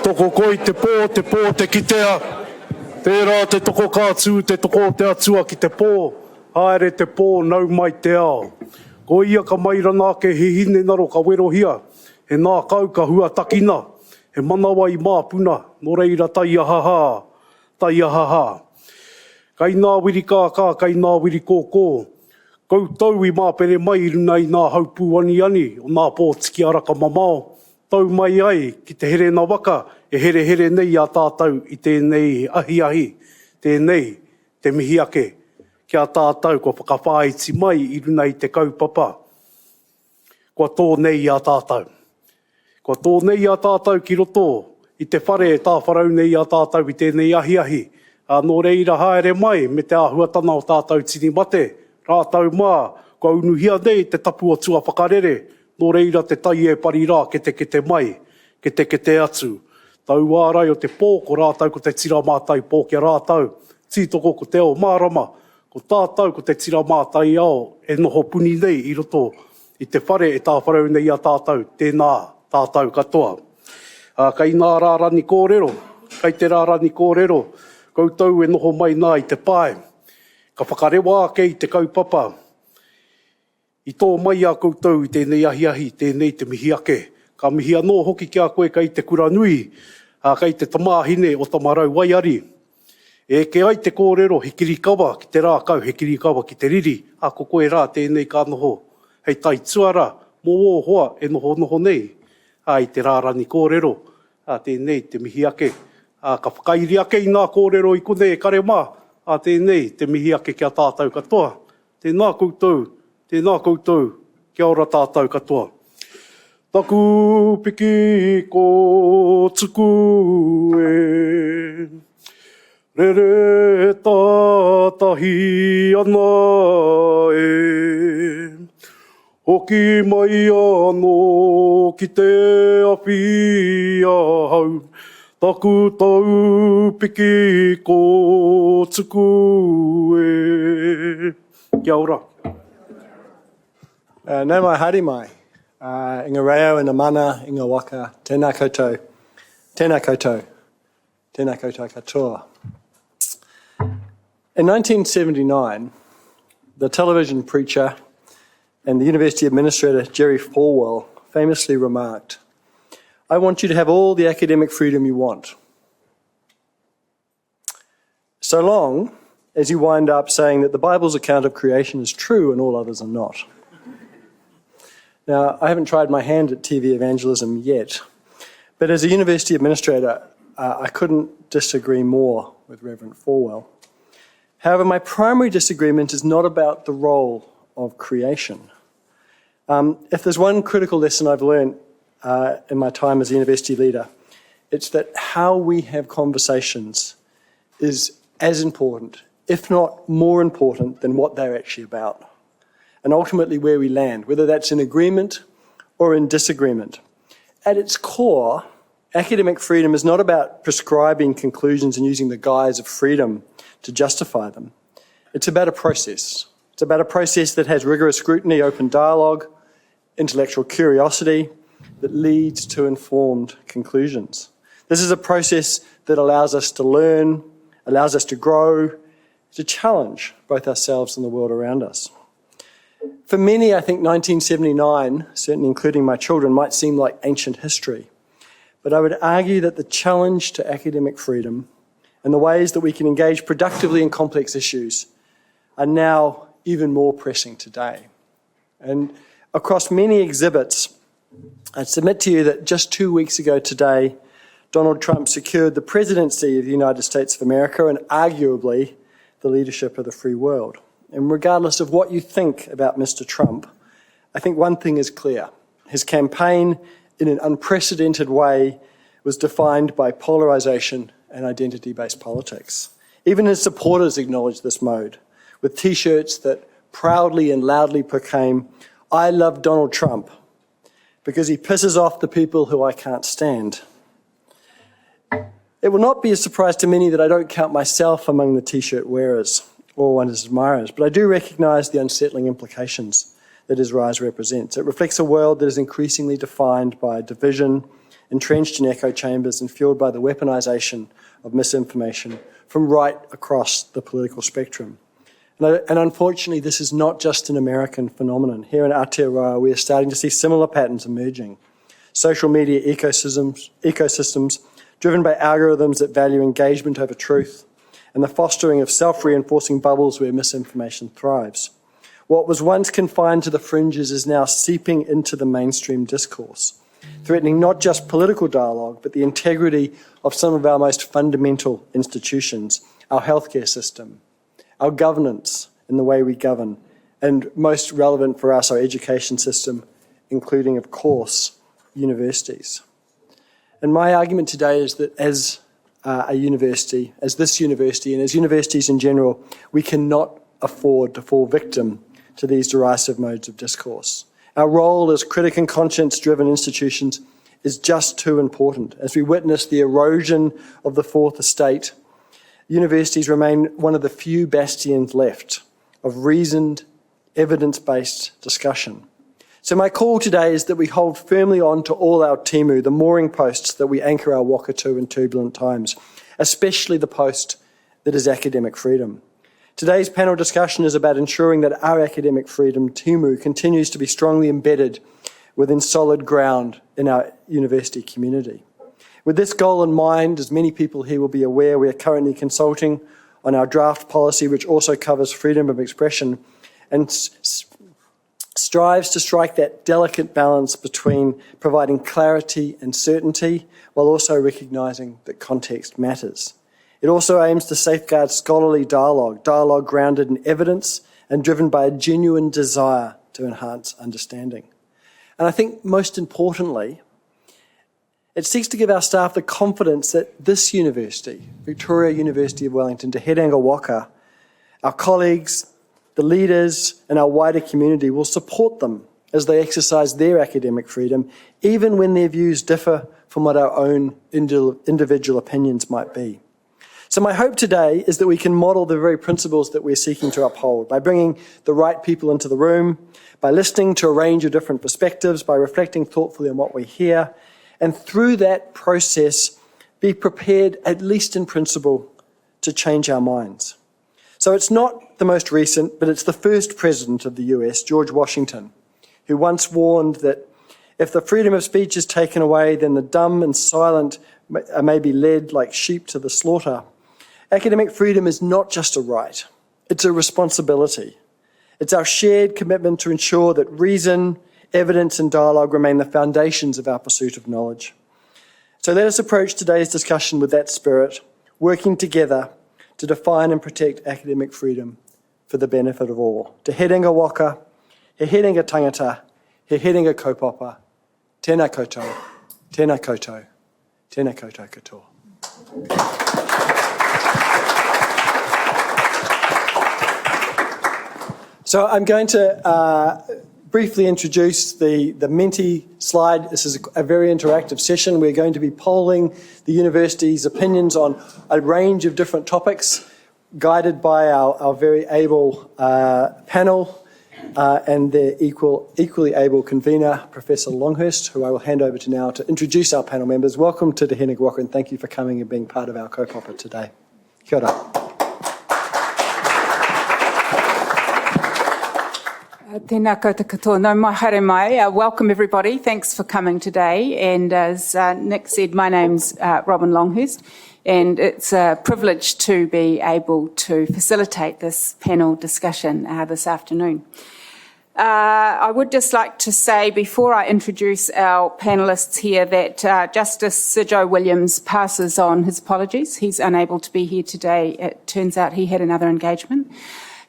Toko koi te pō, te kitea. Tērā te toko kātū, te toko te atua ki te pō. Haere te pō, nau mai te ao. Ko ia ka mairana ke he hine naro ka werohia. He nā kau ka hua takina. He manawa i māpuna. Nō reira tai ahaha. Tai ahaha. Kai nā wiri kākā, kai nā wiri kōkō. Koutou i māpere mai runa i nā haupū ani o nā pō tiki ara ka mamao. Tau mai ai ki te here na waka, e here nei a tātou i tēnei ahi, tēnei te mihi ake. Kia tātou ko whakawhāiti mai i runa i te kaupapa. Kua tō nei a tātou. Kua tō nei a tātou ki roto i te whare e tāwharau nei a tātou i tēnei ahi. Nō reira haere mai me te āhuatana o tātou tini mate. Rātau mā, kua unuhia nei te tapu o tua whakarere. Nō reira te tai e pari rā, ke te mai, ke te atu. Tau ārai o te pō, ko rātau ko te tira mātai pō kia rātau. Tītoko ko te ao mārama, ko tātau ko te tira mātai ao, e noho puni nei i roto i te whare e tāwharau nei a tātau, tēnā tātau katoa. Kai nā rārani kōrero, kai te rārani kōrero, koutou e noho mai nā i te pae. Ka whakarewa ake i te kaupapa. I tō mai a koutou i tēnei ahi, tēnei te mihi ake. Ka mihi anō hoki kia koe kai te kura nui, kai te tamāhine o tamarau waiari. E ke ai te kōrero hekiri kawa ki te rā kau, hekiri kawa ki te riri. Ko koe rā tēnei ka noho. Hei tai tuara, mō hoa e noho nei. I te rārani kōrero, tēnei te mihi ake. Ka whakairi ake i nā kōrero i kone e kare mā. Tēnei te mihi ake kia tātou katoa. Tēnā koutou, kia ora tātou katoa. Taku piki ko tuku e, rere tātahi ana e, hoki mai anō ki te awhi ahau, taku tau piki ko tuku e. Kia ora. Nau mai haere mai, inga reo, ina mana, inga waka, tēnā koutou, tēnā koutou, tēnā koutou katoa. In 1979, the television preacher and the university administrator Jerry Falwell famously remarked, "I want you to have all the academic freedom you want, so long as you wind up saying that the Bible's account of creation is true and all others are not." Now, I haven't tried my hand at TV evangelism yet, but as a university administrator, I couldn't disagree more with Reverend Falwell. However, my primary disagreement is not about the role of creation. If there's one critical lesson I've learned in my time as a university leader, it's that how we have conversations is as important, if not more important, than what they're actually about. And ultimately where we land, whether that's in agreement or in disagreement. At its core, academic freedom is not about prescribing conclusions and using the guise of freedom to justify them. It's about a process. It's about a process that has rigorous scrutiny, open dialogue, intellectual curiosity that leads to informed conclusions. This is a process that allows us to learn, allows us to grow, to challenge both ourselves and the world around us. For many, I think 1979, certainly including my children, might seem like ancient history. But I would argue that the challenge to academic freedom and the ways that we can engage productively in complex issues are now even more pressing today. And across many exhibits, I submit to you that just 2 weeks ago today, Donald Trump secured the presidency of the United States of America and arguably the leadership of the free world. And regardless of what you think about Mr. Trump, I think one thing is clear. His campaign, in an unprecedented way, was defined by polarisation and identity-based politics. Even his supporters acknowledged this mode, with T-shirts that proudly and loudly proclaim, "I love Donald Trump because he pisses off the people who I can't stand." It will not be a surprise to many that I don't count myself among the T-shirt wearers or one of his admirers, but I do recognise the unsettling implications that his rise represents. It reflects a world that is increasingly defined by division entrenched in echo chambers and fueled by the weaponisation of misinformation from right across the political spectrum. And unfortunately, this is not just an American phenomenon. Here in Aotearoa, we are starting to see similar patterns emerging. Social media ecosystems driven by algorithms that value engagement over truth, and the fostering of self-reinforcing bubbles where misinformation thrives. What was once confined to the fringes is now seeping into the mainstream discourse, threatening not just political dialogue, but the integrity of some of our most fundamental institutions, our healthcare system, our governance and the way we govern, and most relevant for us, our education system, including, of course, universities. And my argument today is that as a university, as this university, and as universities in general, we cannot afford to fall victim to these derisive modes of discourse. Our role as critic and conscience-driven institutions is just too important. As we witness the erosion of the fourth estate, universities remain one of the few bastions left of reasoned, evidence-based discussion. So my call today is that we hold firmly on to all our timu, the mooring posts that we anchor our waka to in turbulent times, especially the post that is academic freedom. Today's panel discussion is about ensuring that our academic freedom, timu, continues to be strongly embedded within solid ground in our university community. With this goal in mind, as many people here will be aware, we are currently consulting on our draft policy, which also covers freedom of expression and strives to strike that delicate balance between providing clarity and certainty while also recognising that context matters. It also aims to safeguard scholarly dialogue grounded in evidence and driven by a genuine desire to enhance understanding. And I think most importantly, it seeks to give our staff the confidence that this university, Victoria University of Wellington, Te Herenga Waka, our colleagues, the leaders and our wider community will support them as they exercise their academic freedom, even when their views differ from what our own individual opinions might be. So my hope today is that we can model the very principles that we're seeking to uphold by bringing the right people into the room, by listening to a range of different perspectives, by reflecting thoughtfully on what we hear, and through that process, be prepared, at least in principle, to change our minds. So it's not the most recent, but it's the first president of the US, George Washington, who once warned that if the freedom of speech is taken away, then the dumb and silent may be led like sheep to the slaughter. Academic freedom is not just a right, it's a responsibility. It's our shared commitment to ensure that reason, evidence and dialogue remain the foundations of our pursuit of knowledge. So let us approach today's discussion with that spirit, working together to define and protect academic freedom for the benefit of all. Te herenga waka, he herenga tangata, he herenga kaupapa, tēnā koutou, tēnā koutou, tēnā koutou katoa. So I'm going to briefly introduce the Menti slide. This is a very interactive session. We're going to be polling the university's opinions on a range of different topics, guided by our very able panel and their equally able convener, Professor Longhurst, who I will hand over to now to introduce our panel members. Welcome to Te Herenga Waka, and thank you for coming and being part of our kaupapa today. Kia ora. Tēnā koutou katoa. No mai haere mai. Welcome everybody. Thanks for coming today. And as Nick said, my name's Robin Longhurst, and it's a privilege to be able to facilitate this panel discussion this afternoon. I would just like to say, before I introduce our panellists here, that Justice Sir Joe Williams passes on his apologies. He's unable to be here today. It turns out he had another engagement.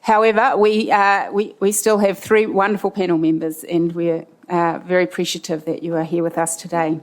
However, we still have three wonderful panel members, and we're very appreciative that you are here with us today.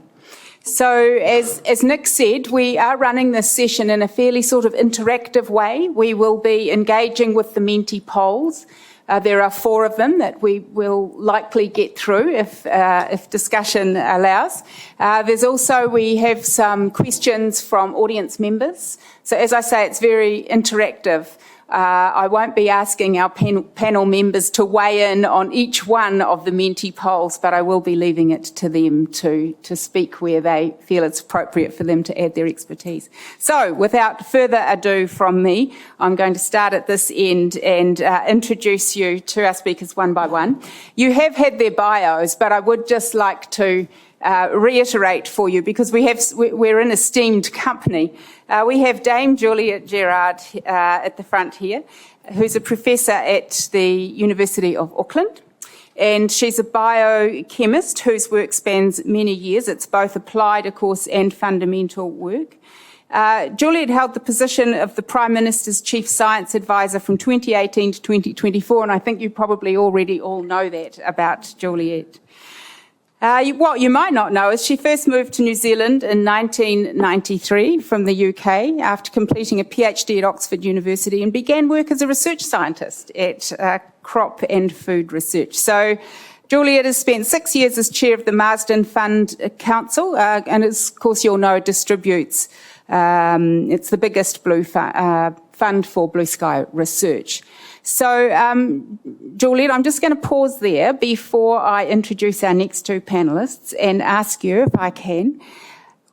So, as Nick said, we are running this session in a fairly sort of interactive way. We will be engaging with the Menti polls. There are 4 of them that we will likely get through if discussion allows. There's also, we have some questions from audience members. So, as I say, it's very interactive. I won't be asking our panel members to weigh in on each one of the Menti polls, but I will be leaving it to them to speak where they feel it's appropriate for them to add their expertise. So, without further ado from me, I'm going to start at this end and introduce you to our speakers one by one. You have had their bios, but I would just like to reiterate for you, because we're in esteemed company. We have Dame Juliet Gerard at the front here, who's a professor at the University of Auckland, and she's a biochemist whose work spans many years. It's both applied, of course, and fundamental work. Juliet held the position of the Prime Minister's Chief Science Advisor from 2018 to 2024, and I think you probably already all know that about Juliet. What you might not know is she first moved to New Zealand in 1993 from the UK after completing a PhD at Oxford University and began work as a research scientist at Crop and Food Research. So Juliet has spent 6 years as chair of the Marsden Fund Council, and as of course you'll know, distributes, it's the biggest fund for blue sky research. So, Juliet, I'm just going to pause there before I introduce our next two panellists and ask you, if I can,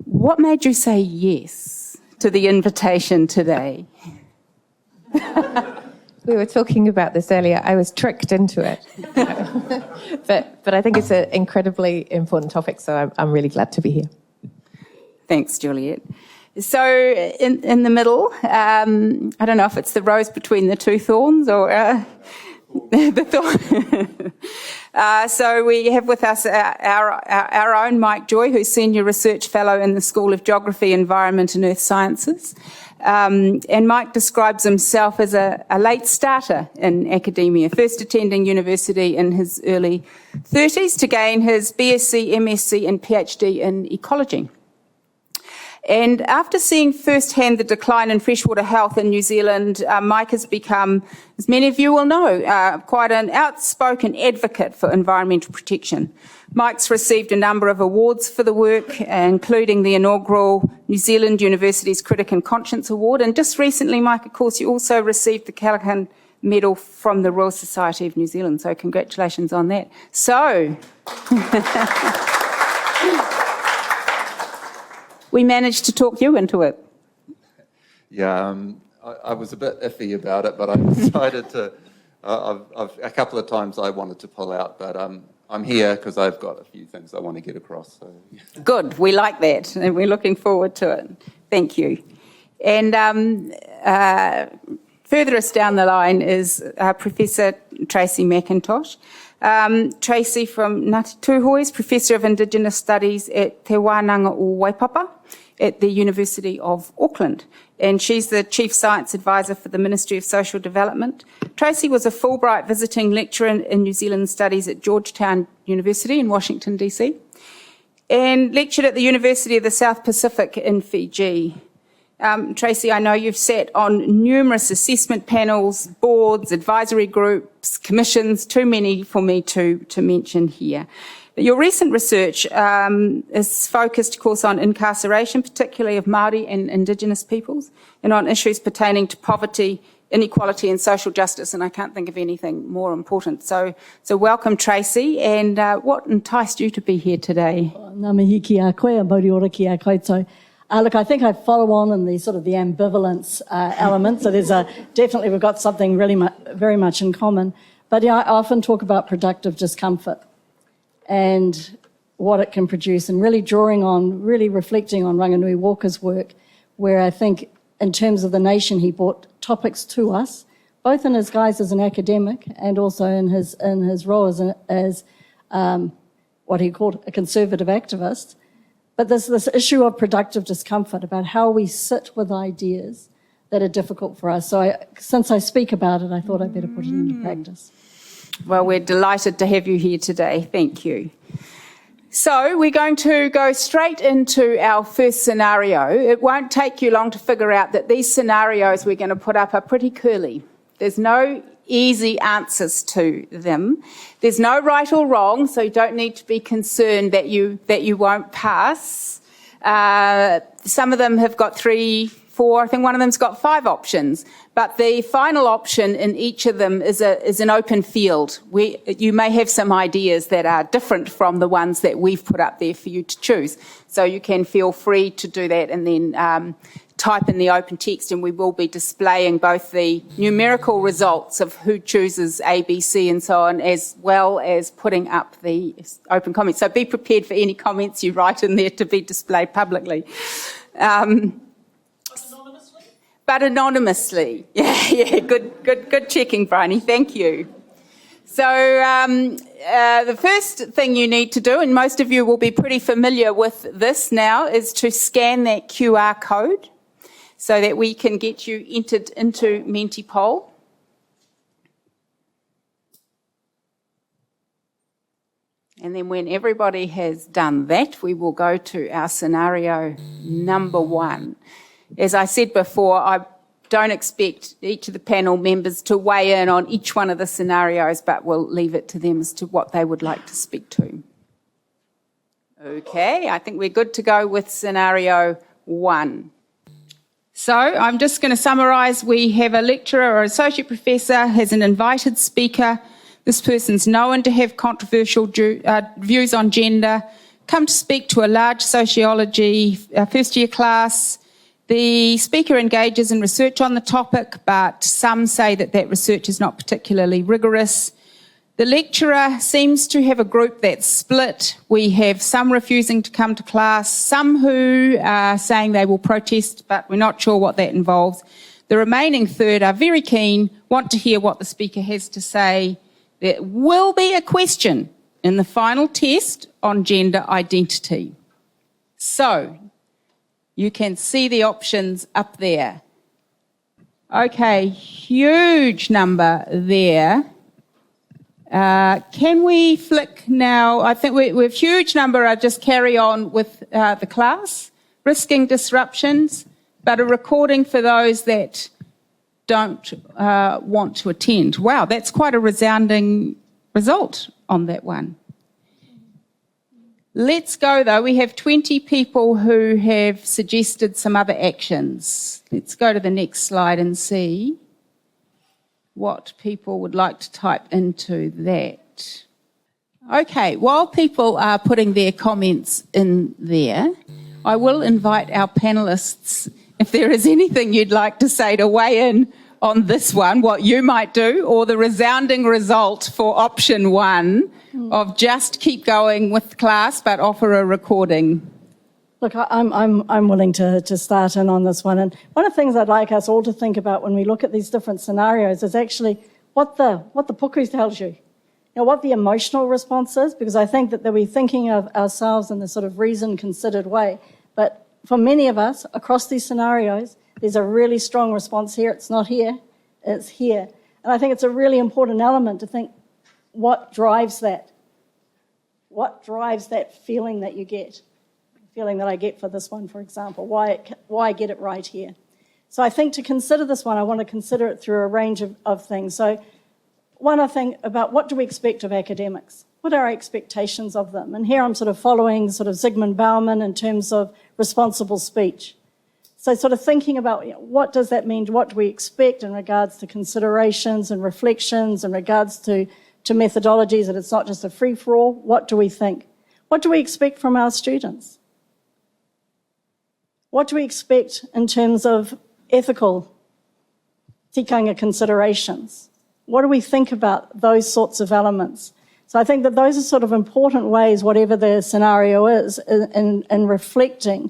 what made you say yes to the invitation today? We were talking about this earlier. I was tricked into it. but I think it's an incredibly important topic, so I'm really glad to be here. Thanks, Juliet. So in the middle, I don't know if it's the rose between the two thorns or the thorn. So we have with us our own Mike Joy, who's Senior Research Fellow in the School of Geography, Environment and Earth Sciences. And Mike describes himself as a late starter in academia, first attending university in his early 30s to gain his BSc, MSc and PhD in ecology. And after seeing firsthand the decline in freshwater health in New Zealand, Mike has become, as many of you will know, quite an outspoken advocate for environmental protection. Mike's received a number of awards for the work, including the inaugural New Zealand University's Critic and Conscience Award. And just recently, Mike, of course, you also received the Callaghan Medal from the Royal Society of New Zealand. So congratulations on that. So... we managed to talk you into it. Yeah, I was a bit iffy about it, but I decided to, a couple of times I wanted to pull out, but I'm here because I've got a few things I want to get across. So. Good, we like that, and we're looking forward to it. Thank you. And further us down the line is Professor Tracy McIntosh. Tracy from Ngāti Tūhoe, Professor of Indigenous Studies at Te Wānanga o Waipapa at the University of Auckland. And she's the Chief Science Advisor for the Ministry of Social Development. Tracy was a Fulbright visiting lecturer in New Zealand Studies at Georgetown University in Washington, D.C. and lectured at the University of the South Pacific in Fiji. Tracy, I know you've sat on numerous assessment panels, boards, advisory groups, commissions, too many for me to mention here. Your recent research is focused, of course, on incarceration, particularly of Māori and Indigenous peoples, and on issues pertaining to poverty, inequality and social justice, and I can't think of anything more important. So welcome, Tracy, and what enticed you to be here today? Ngā mihi ki a koe, a mauri ora ki a koutou. Look, I think I follow on in the sort of the ambivalence element. So there's definitely we've got something really very much in common. But yeah, I often talk about productive discomfort and what it can produce, and really reflecting on Ranganui Walker's work, where I think in terms of the nation he brought topics to us, both in his guise as an academic and also in his role as what he called a conservative activist. But there's this issue of productive discomfort about how we sit with ideas that are difficult for us. So since I speak about it, I thought I'd better put it into practice. Well, we're delighted to have you here today. Thank you. So we're going to go straight into our first scenario. It won't take you long to figure out that these scenarios we're going to put up are pretty curly. There's no easy answers to them. There's no right or wrong, so you don't need to be concerned that you won't pass. Some of them have got 3, 4. I think one of them's got 5 options, but the final option in each of them is an open field. You may have some ideas that are different from the ones that we've put up there for you to choose. So you can feel free to do that and then type in the open text, and we will be displaying both the numerical results of who chooses A, B, C and so on, as well as putting up the open comments. So be prepared for any comments you write in there to be displayed publicly. But anonymously. Yeah, good checking, Bryony. Thank you. So the first thing you need to do, and most of you will be pretty familiar with this now, is to scan that QR code so that we can get you entered into Mentipoll. And then when everybody has done that, we will go to our scenario number 1. As I said before, I don't expect each of the panel members to weigh in on each one of the scenarios, but we'll leave it to them as to what they would like to speak to. Okay, I think we're good to go with scenario 1. So I'm just going to summarise. We have a lecturer or associate professor has an invited speaker. This person's known to have controversial views on gender, come to speak to a large sociology first-year class. The speaker engages in research on the topic, but some say that that research is not particularly rigorous. The lecturer seems to have a group that's split. We have some refusing to come to class, some who are saying they will protest, but we're not sure what that involves. The remaining third are very keen, want to hear what the speaker has to say. There will be a question in the final test on gender identity. So, you can see the options up there. Okay, huge number there. Can we flick now? I think we've huge number. I'll just carry on with the class. Risking disruptions, but a recording for those that don't want to attend. Wow, that's quite a resounding result on that one. Let's go, though. We have 20 people who have suggested some other actions. Let's go to the next slide and see what people would like to type into that. Okay, while people are putting their comments in there, I will invite our panellists, if there is anything you'd like to say to weigh in on this one, what you might do, or the resounding result for option 1 of just keep going with class but offer a recording. Look, I'm willing to start in on this one. And one of the things I'd like us all to think about when we look at these different scenarios is actually what the puku tells you. You know, what the emotional response is, because I think that we're thinking of ourselves in this sort of reasoned, considered way. But for many of us, across these scenarios, there's a really strong response here. It's not here, it's here. And I think it's a really important element to think, what drives that? What drives that feeling that you get? Feeling that I get for this one, for example, why get it right here. So I think to consider this one, I want to consider it through a range of things. So one other thing about what do we expect of academics? What are our expectations of them? And here I'm sort of following sort of Zygmunt Bauman in terms of responsible speech. So sort of thinking about, you know, what does that mean? What do we expect in regards to considerations and reflections, in regards to methodologies, that it's not just a free-for-all? What do we think? What do we expect from our students? What do we expect in terms of ethical tikanga considerations? What do we think about those sorts of elements? So I think that those are sort of important ways, whatever the scenario is, in reflecting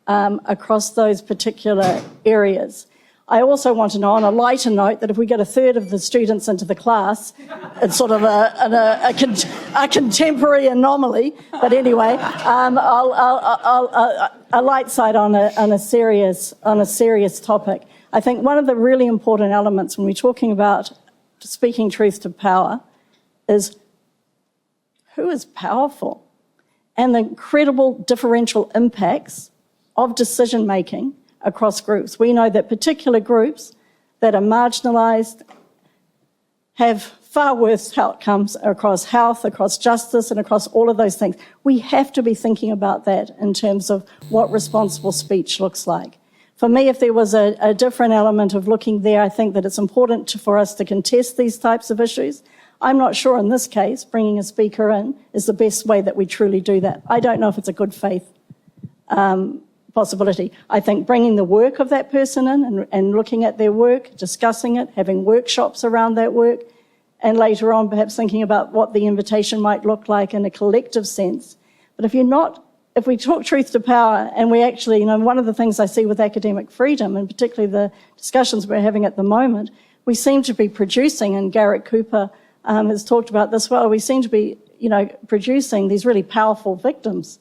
across those particular areas. I also want to know, on a lighter note, that if we get a third of the students into the class, it's sort of a contemporary anomaly. But anyway, a light side on a serious topic. I think one of the really important elements when we're talking about speaking truth to power is who is powerful, and the incredible differential impacts of decision making across groups. We know that particular groups that are marginalised have far worse outcomes across health, across justice, and across all of those things. We have to be thinking about that in terms of what responsible speech looks like. For me, if there was a different element of looking there, I think that it's important for us to contest these types of issues. I'm not sure in this case bringing a speaker in is the best way that we truly do that. I don't know if it's a good faith possibility. I think bringing the work of that person in and looking at their work, discussing it, having workshops around that work, and later on perhaps thinking about what the invitation might look like in a collective sense. But if we talk truth to power, and we actually, one of the things I see with academic freedom, and particularly the discussions we're having at the moment, we seem to be producing, and Garrett Cooper has talked about this well, we seem to be, producing these really powerful victims.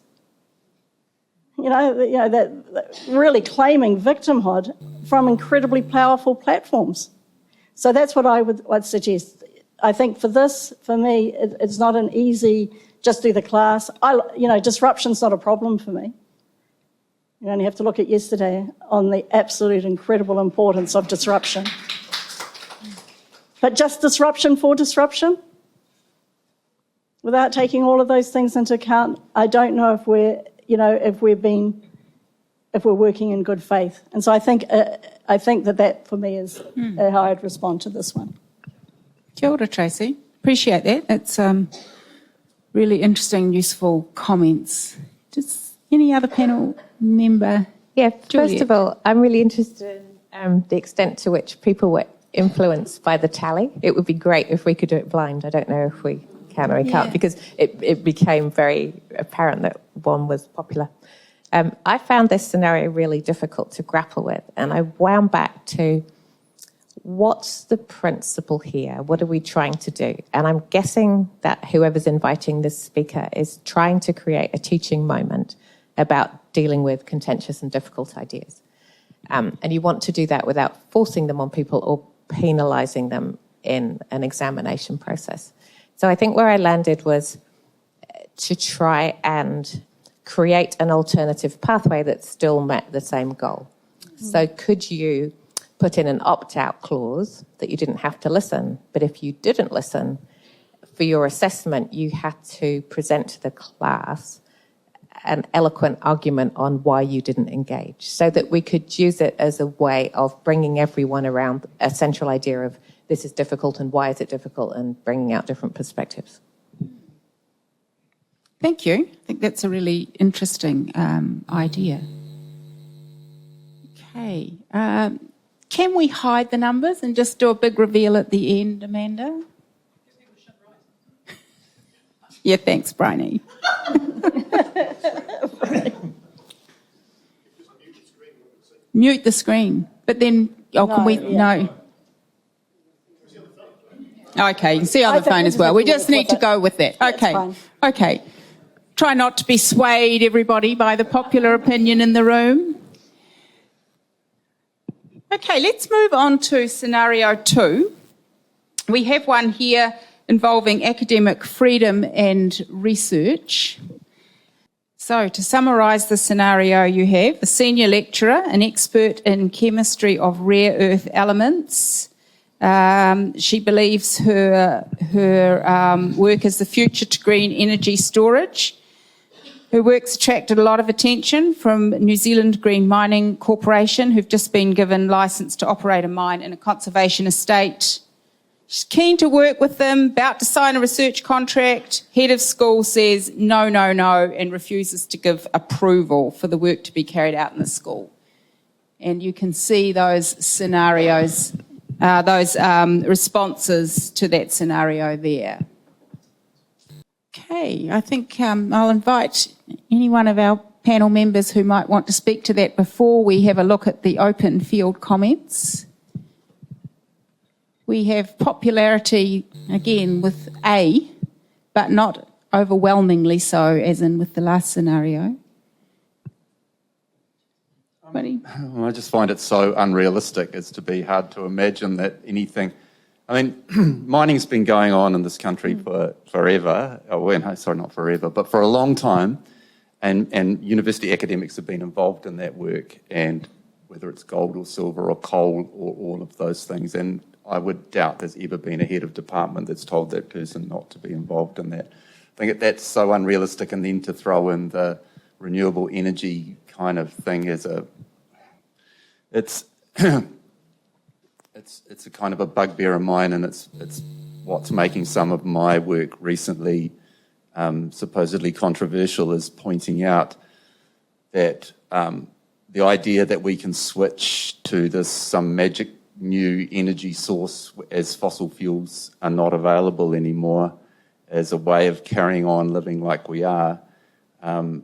That really claiming victimhood from incredibly powerful platforms. So that's what I'd suggest. I think for me, it's not an easy, just do the class. Disruption's not a problem for me. You only have to look at yesterday on the absolute incredible importance of disruption. But just disruption for disruption, without taking all of those things into account, I don't know if we're working in good faith. And so I think that for me is how I'd respond to this one. Kia ora, Tracy. Appreciate that. It's really interesting, useful comments. Just any other panel member? Yeah, Juliet. first of all, I'm really interested in the extent to which people were influenced by the tally. It would be great if we could do it blind. I don't know if we can or we can't, because it became very apparent that one was popular. I found this scenario really difficult to grapple with, and I wound back to what's the principle here? What are we trying to do? And I'm guessing that whoever's inviting this speaker is trying to create a teaching moment about dealing with contentious and difficult ideas. And you want to do that without forcing them on people or penalising them in an examination process. So I think where I landed was to try and create an alternative pathway that still met the same goal. So could you put in an opt-out clause that you didn't have to listen, but if you didn't listen, for your assessment, you had to present to the class an eloquent argument on why you didn't engage, so that we could use it as a way of bringing everyone around a central idea of this is difficult and why is it difficult, and bringing out different perspectives. Thank you. I think that's a really interesting idea. Okay. Can we hide the numbers and just do a big reveal at the end, Amanda? Yeah, thanks, Bryony. Mute the screen. But then, can we? No. Okay, you can see on the phone as well. We just need to go with that. Okay. Okay. Try not to be swayed, everybody, by the popular opinion in the room. Okay, let's move on to scenario 2. We have one here involving academic freedom and research. So to summarise the scenario, you have a senior lecturer, an expert in chemistry of rare earth elements. She believes her work is the future to green energy storage. Her work's attracted a lot of attention from New Zealand Green Mining Corporation, who've just been given licence to operate a mine in a conservation estate. She's keen to work with them, about to sign a research contract. Head of school says no, and refuses to give approval for the work to be carried out in the school. And you can see those scenarios, responses to that scenario there. Okay, I think I'll invite any one of our panel members who might want to speak to that before we have a look at the open field comments. We have popularity, again, with A, but not overwhelmingly so, as in with the last scenario. I just find it so unrealistic as to be hard to imagine that anything... I mean, mining's been going on in this country for forever. Sorry, not forever, but for a long time. And university academics have been involved in that work, and whether it's gold or silver or coal or all of those things. And I would doubt there's ever been a head of department that's told that person not to be involved in that. I think that's so unrealistic, and then to throw in the renewable energy kind of thing as it's it's a kind of a bugbear of mine, and it's what's making some of my work recently supposedly controversial, is pointing out that the idea that we can switch to some magic new energy source as fossil fuels are not available anymore as a way of carrying on living like we are, and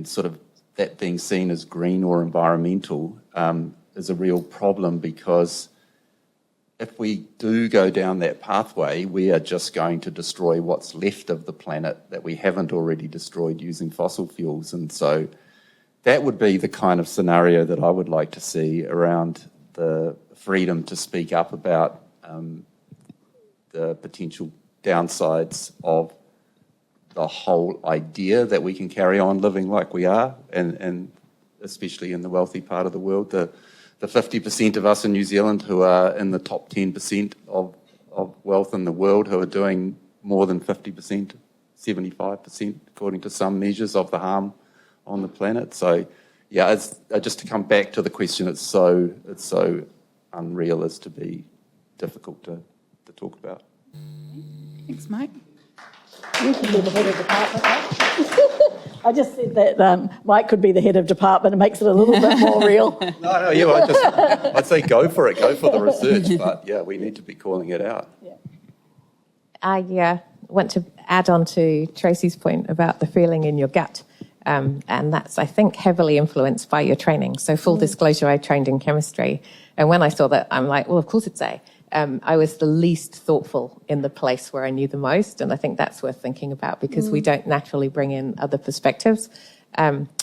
sort of that being seen as green or environmental is a real problem, because if we do go down that pathway, we are just going to destroy what's left of the planet that we haven't already destroyed using fossil fuels. And so that would be the kind of scenario that I would like to see around the freedom to speak up about the potential downsides of the whole idea that we can carry on living like we are, and especially in the wealthy part of the world. The 50% of us in New Zealand who are in the top 10% of wealth in the world, who are doing more than 50%, 75%, according to some measures, of the harm on the planet. So, yeah, just to come back to the question, it's so unreal as to be difficult to talk about. Thanks, Mike. You could be the head of department, right? I just said that Mike could be the head of department. It makes it a little bit more real. No, yeah, I'd say go for it, go for the research, but yeah, we need to be calling it out. Yeah. I want to add on to Tracy's point about the feeling in your gut. And that's, I think, heavily influenced by your training. So full disclosure, I trained in chemistry. And when I saw that, I'm like, well, of course it's A. I was the least thoughtful in the place where I knew the most. And I think that's worth thinking about, because we don't naturally bring in other perspectives.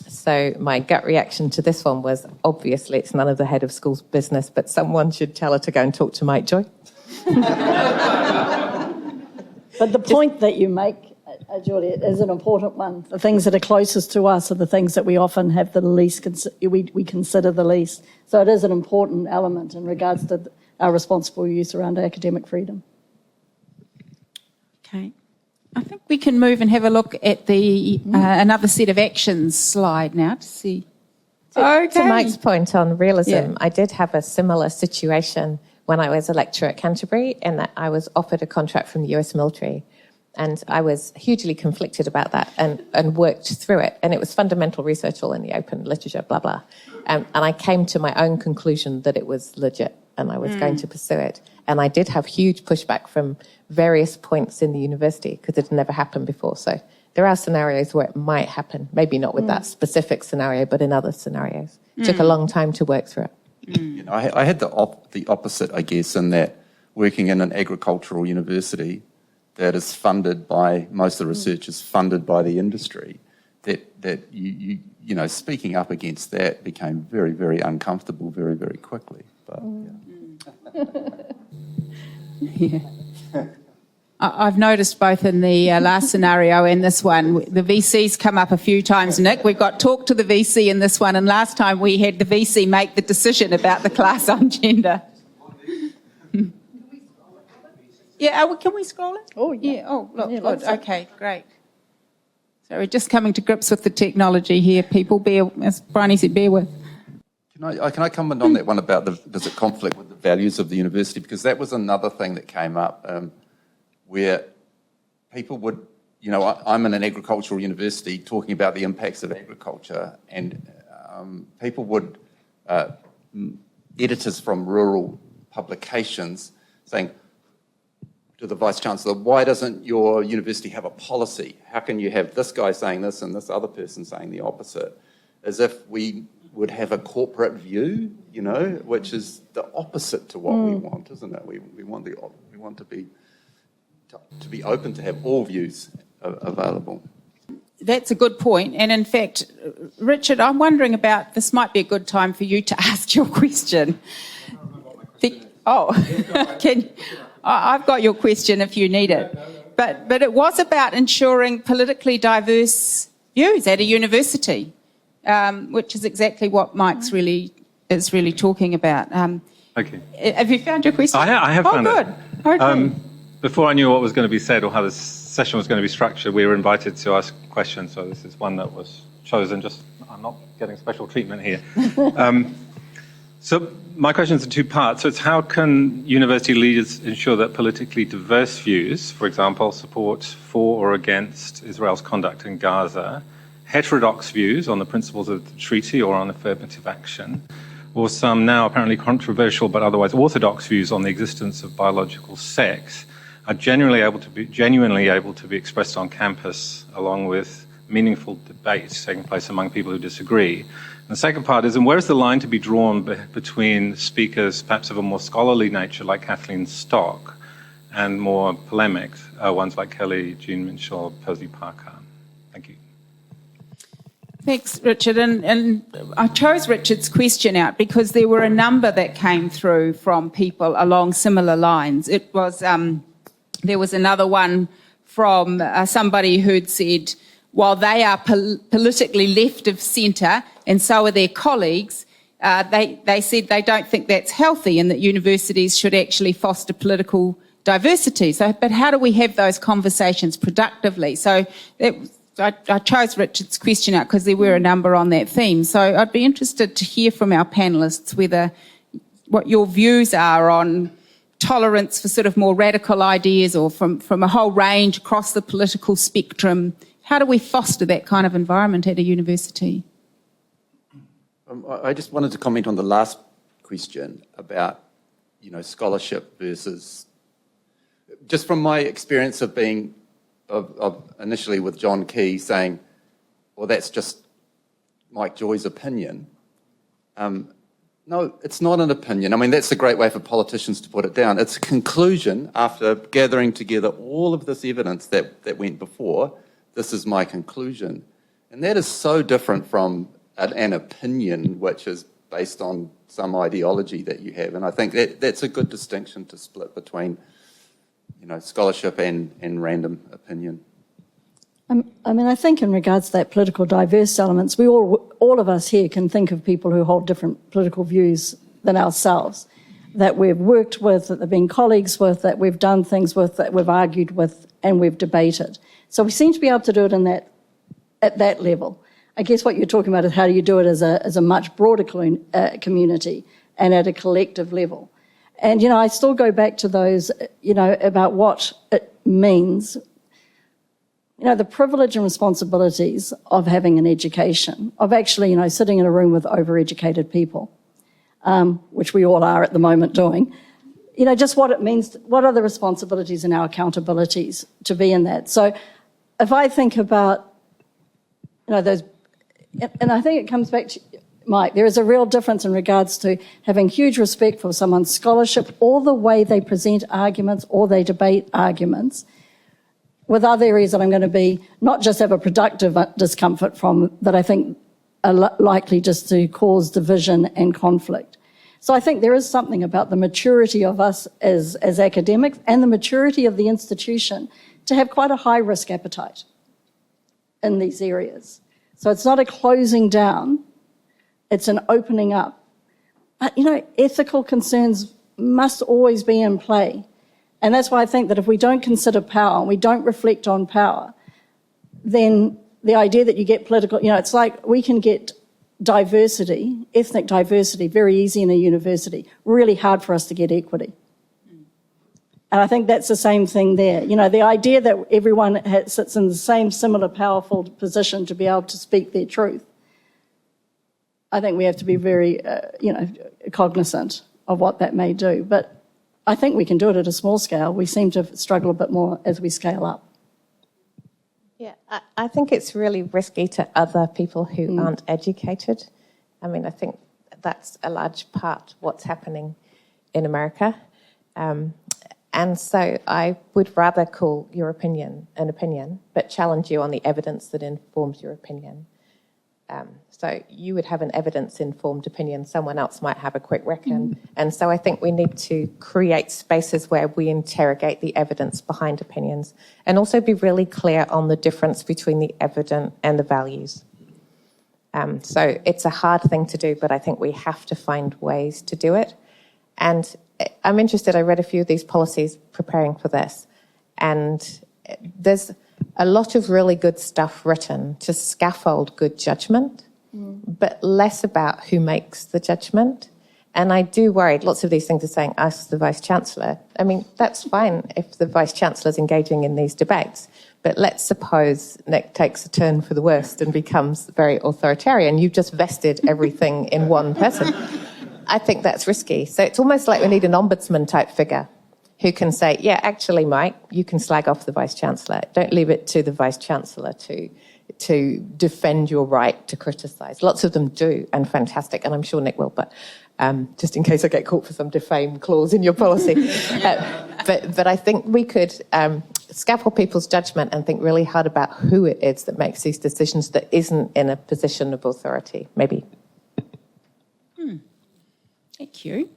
So my gut reaction to this one was, obviously, it's none of the head of school's business, but someone should tell her to go and talk to Mike Joy. But the point that you make, Julia, is an important one. The things that are closest to us are the things that we often have the least, we consider the least. So it is an important element in regards to our responsible use around academic freedom. Okay. I think we can move and have a look at the another set of actions slide now to see. To Mike's point on realism, I did have a similar situation when I was a lecturer at Canterbury, in that I was offered a contract from the US military. And I was hugely conflicted about that and worked through it. And it was fundamental research all in the open, literature, blah, blah. And I came to my own conclusion that it was legit and I was going to pursue it. And I did have huge pushback from various points in the university, because it had never happened before. So there are scenarios where it might happen, maybe not with that specific scenario, but in other scenarios. It took a long time to work through it. You know, I had the opposite, I guess, in that working in an agricultural university that is funded by, most of the research is funded by the industry, that you know, speaking up against that became very, very uncomfortable very, very quickly. But, Yeah. I've noticed both in the last scenario and this one, the VC's come up a few times, Nick. We've got talk to the VC in this one, and last time we had the VC make the decision about the class on gender. Yeah, can we scroll it? Oh, yeah. Yeah, oh, look, Yeah, good. let's- Okay, great. So we're just coming to grips with the technology here. People, as Bryony said, bear with. Can I comment on that one about does it conflict with the values of the university? Because that was another thing that came up where people would, you know, I'm in an agricultural university talking about the impacts of agriculture, and people would, editors from rural publications saying to the Vice-Chancellor, why doesn't your university have a policy? How can you have this guy saying this and this other person saying the opposite? As if we would have a corporate view, you know, which is the opposite to what we want, isn't it? We want to be open to have all views available. That's a good point. And in fact, Richard, I'm wondering about, this might be a good time for you to ask your question. I've got your question if you need it. But it was about ensuring politically diverse views at a university, which is exactly what Mike's really talking about. Okay. Have you found your question? I have found good. it. Okay. Before I knew what was going to be said or how this session was going to be structured, we were invited to ask questions. So this is one that was chosen. I'm not getting special treatment here. So my question is in two parts. So it's how can university leaders ensure that politically diverse views, for example, support for or against Israel's conduct in Gaza, heterodox views on the principles of the treaty or on affirmative action, or some now apparently controversial but otherwise orthodox views on the existence of biological sex, are genuinely able to be expressed on campus along with meaningful debates taking place among people who disagree. And the second part is, and where is the line to be drawn between speakers perhaps of a more scholarly nature like Kathleen Stock and more polemic ones like Kelly, Jean Minshall, Percy Parker? Thank you. Thanks, Richard. And I chose Richard's question out because there were a number that came through from people along similar lines. It was there was another one from somebody who'd said, while they are politically left of centre and so are their colleagues, they said they don't think that's healthy and that universities should actually foster political diversity. So, but how do we have those conversations productively? So I chose Richard's question out because there were a number on that theme. So I'd be interested to hear from our panellists what your views are on tolerance for sort of more radical ideas or from a whole range across the political spectrum. How do we foster that kind of environment at a university? I just wanted to comment on the last question about, scholarship versus, just from my experience of being, of initially with John Key saying, well, that's just Mike Joy's opinion. No, it's not an opinion. I mean, that's a great way for politicians to put it down. It's a conclusion after gathering together all of this evidence that went before. This is my conclusion. And that is so different from an opinion which is based on some ideology that you have. And I think that's a good distinction to split between, scholarship and random opinion. I think in regards to that political diverse elements, we all of us here can think of people who hold different political views than ourselves, that we've worked with, that they've been colleagues with, that we've done things with, that we've argued with, and we've debated. So we seem to be able to do it at that level. I guess what you're talking about is how do you do it as a much broader community and at a collective level. And, I still go back to those, about what it means. The privilege and responsibilities of having an education, of actually, sitting in a room with overeducated people, which we all are at the moment doing, just what it means, what are the responsibilities and our accountabilities to be in that. So if I think about, those, and I think it comes back to, Mike, there is a real difference in regards to having huge respect for someone's scholarship or the way they present arguments or they debate arguments, with other areas that I'm going to be not just have a productive discomfort from that I think are likely just to cause division and conflict. So I think there is something about the maturity of us as academics and the maturity of the institution to have quite a high risk appetite in these areas. So it's not a closing down, it's an opening up. But, ethical concerns must always be in play. And that's why I think that if we don't consider power and we don't reflect on power, then the idea that you get political, it's like we can get diversity, ethnic diversity, very easy in a university, really hard for us to get equity. And I think that's the same thing there. The idea that everyone sits in the same similar powerful position to be able to speak their truth, I think we have to be very, cognizant of what that may do. But I think we can do it at a small scale. We seem to struggle a bit more as we scale up. Yeah, I think it's really risky to other people who aren't educated. I mean, I think that's a large part what's happening in America. And so I would rather call your opinion an opinion, but challenge you on the evidence that informs your opinion. So you would have an evidence-informed opinion, someone else might have a quick reckon. And so I think we need to create spaces where we interrogate the evidence behind opinions and also be really clear on the difference between the evidence and the values. So it's a hard thing to do, but I think we have to find ways to do it. And I'm interested, I read a few of these policies preparing for this, and there's a lot of really good stuff written to scaffold good judgment, but less about who makes the judgment And I do worry, lots of these things are saying, ask the Vice-Chancellor. I mean, that's fine if the Vice-Chancellor's engaging in these debates, but let's suppose Nick takes a turn for the worst and becomes very authoritarian. You've just vested everything in one person. I think that's risky. So it's almost like we need an ombudsman type figure who can say, yeah, actually, Mike, you can slag off the Vice-Chancellor. Don't leave it to the Vice-Chancellor to defend your right to criticise. Lots of them do, and fantastic, and I'm sure Nick will, but just in case I get caught for some defame clause in your policy. But I think we could scaffold people's judgment and think really hard about who it is that makes these decisions that isn't in a position of authority, maybe. Thank you.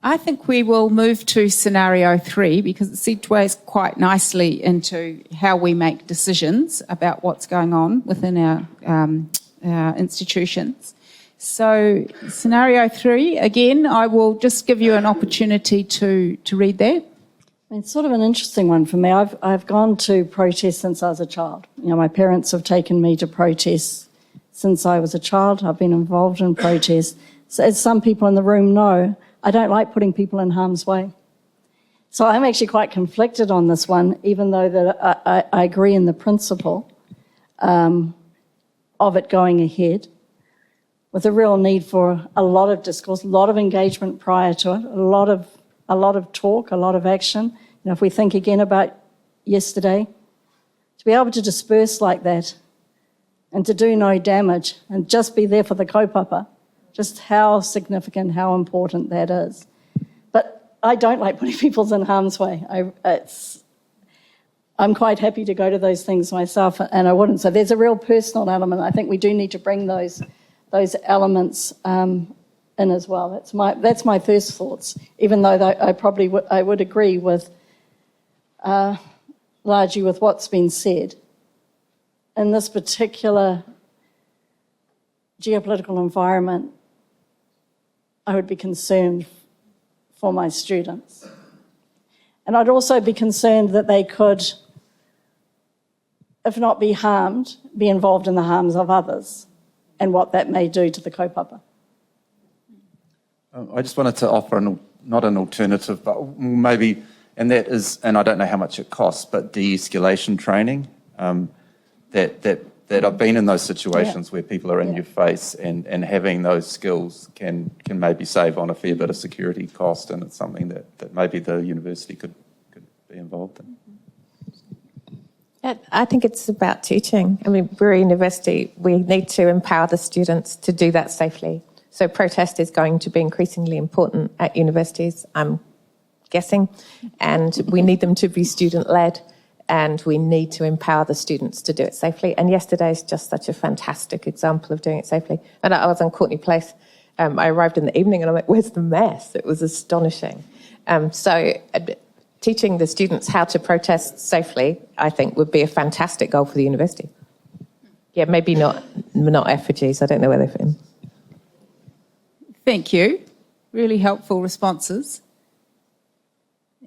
I think we will move to scenario 3 because it segues quite nicely into how we make decisions about what's going on within our institutions. So scenario 3, again, I will just give you an opportunity to read that. It's sort of an interesting one for me. I've gone to protests since I was a child. You know, my parents have taken me to protests since I was a child. I've been involved in protests. So as some people in the room know, I don't like putting people in harm's way. So I'm actually quite conflicted on this one, even though that I agree in the principle of it going ahead, with a real need for a lot of discourse, a lot of engagement prior to it, a lot of talk, a lot of action. You know, if we think again about yesterday, to be able to disperse like that and to do no damage and just be there for the kaupapa, just how significant, how important that is. But I don't like putting people in harm's way. I'm quite happy to go to those things myself, and I wouldn't. So there's a real personal element. I think we do need to bring those elements in as well. That's my first thoughts, even though I would agree with largely with what's been said. In this particular geopolitical environment, I would be concerned for my students. And I'd also be concerned that they could, if not be harmed, be involved in the harms of others and what that may do to the kaupapa. I just wanted to offer not an alternative, but maybe, and that is, and I don't know how much it costs, but de-escalation training. That I've been in those situations where people are in your face, and having those skills can maybe save on a fair bit of security cost, and it's something that maybe the university could be involved in. I think it's about teaching. I mean, we're a university. We need to empower the students to do that safely. So protest is going to be increasingly important at universities, I'm guessing, and we need them to be student-led, and we need to empower the students to do it safely. And yesterday is just such a fantastic example of doing it safely. And I was on Courtney Place. I arrived in the evening and I'm like, where's the mess? It was astonishing. Teaching the students how to protest safely, I think, would be a fantastic goal for the university. Yeah, maybe not effigies. I don't know where they fit in. Thank you. Really helpful responses.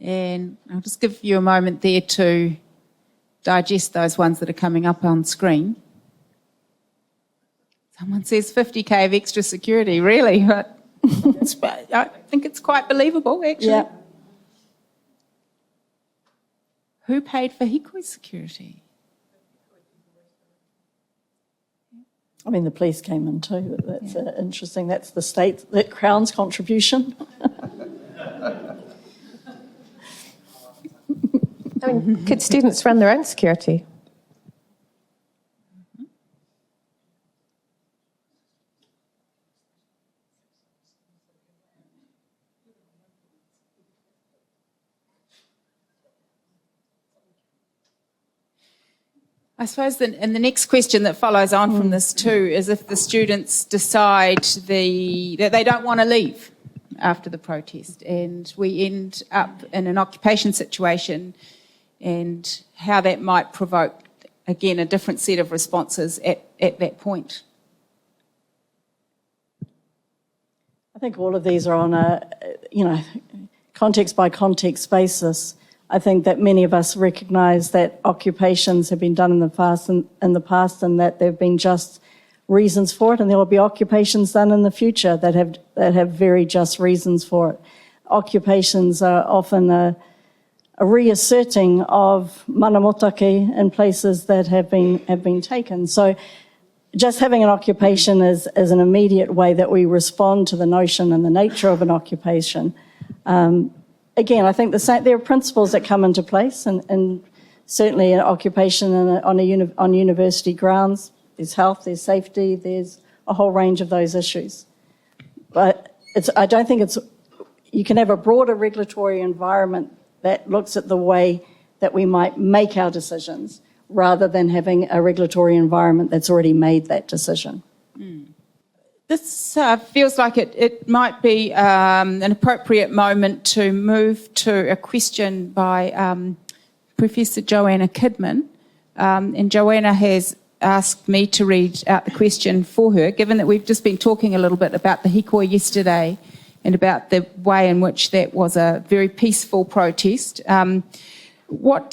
And I'll just give you a moment there to digest those ones that are coming up on screen. Someone says 50k of extra security, really? But I think it's quite believable, actually. Yeah. Who paid for Hikoi's security? I mean, the police came in too. That's interesting. That's the state, that Crown's contribution. I mean, could students run their own security? I suppose and the next question that follows on from this too is if the students decide that they don't want to leave after the protest and we end up in an occupation situation, and how that might provoke, again, a different set of responses at that point. I think all of these are on a, context by context basis. I think that many of us recognise that occupations have been done in the past and that they've been just reasons for it, and there will be occupations done in the future that have very just reasons for it. Occupations are often a reasserting of mana motake in places that have been taken. So just having an occupation is an immediate way that we respond to the notion and the nature of an occupation. Again, I think there are principles that come into place, and certainly an occupation on university grounds, there's health, there's safety, there's a whole range of those issues. But I don't think you can have a broader regulatory environment that looks at the way that we might make our decisions rather than having a regulatory environment that's already made that decision. This feels like it might be an appropriate moment to move to a question by Professor Joanna Kidman. And Joanna has asked me to read out the question for her, given that we've just been talking a little bit about the hikoi yesterday and about the way in which that was a very peaceful protest. What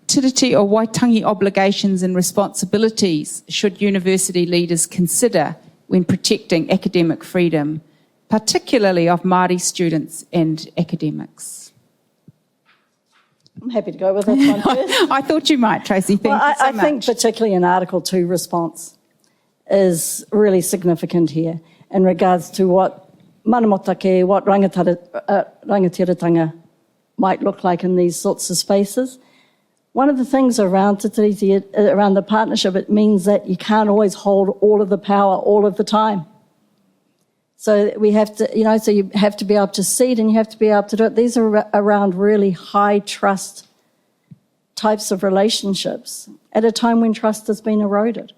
tiriti or waitangi obligations and responsibilities should university leaders consider when protecting academic freedom, particularly of Māori students and academics? I'm happy to go with this one first. I thought you might, Tracy. Thank you so much. I think particularly an Article 2 response is really significant here in regards to what mana motake, what rangatiratanga might look like in these sorts of spaces. One of the things around the partnership, it means that you can't always hold all of the power all of the time. So we have to, so you have to be able to see it and you have to be able to do it. These are around really high trust types of relationships at a time when trust has been eroded.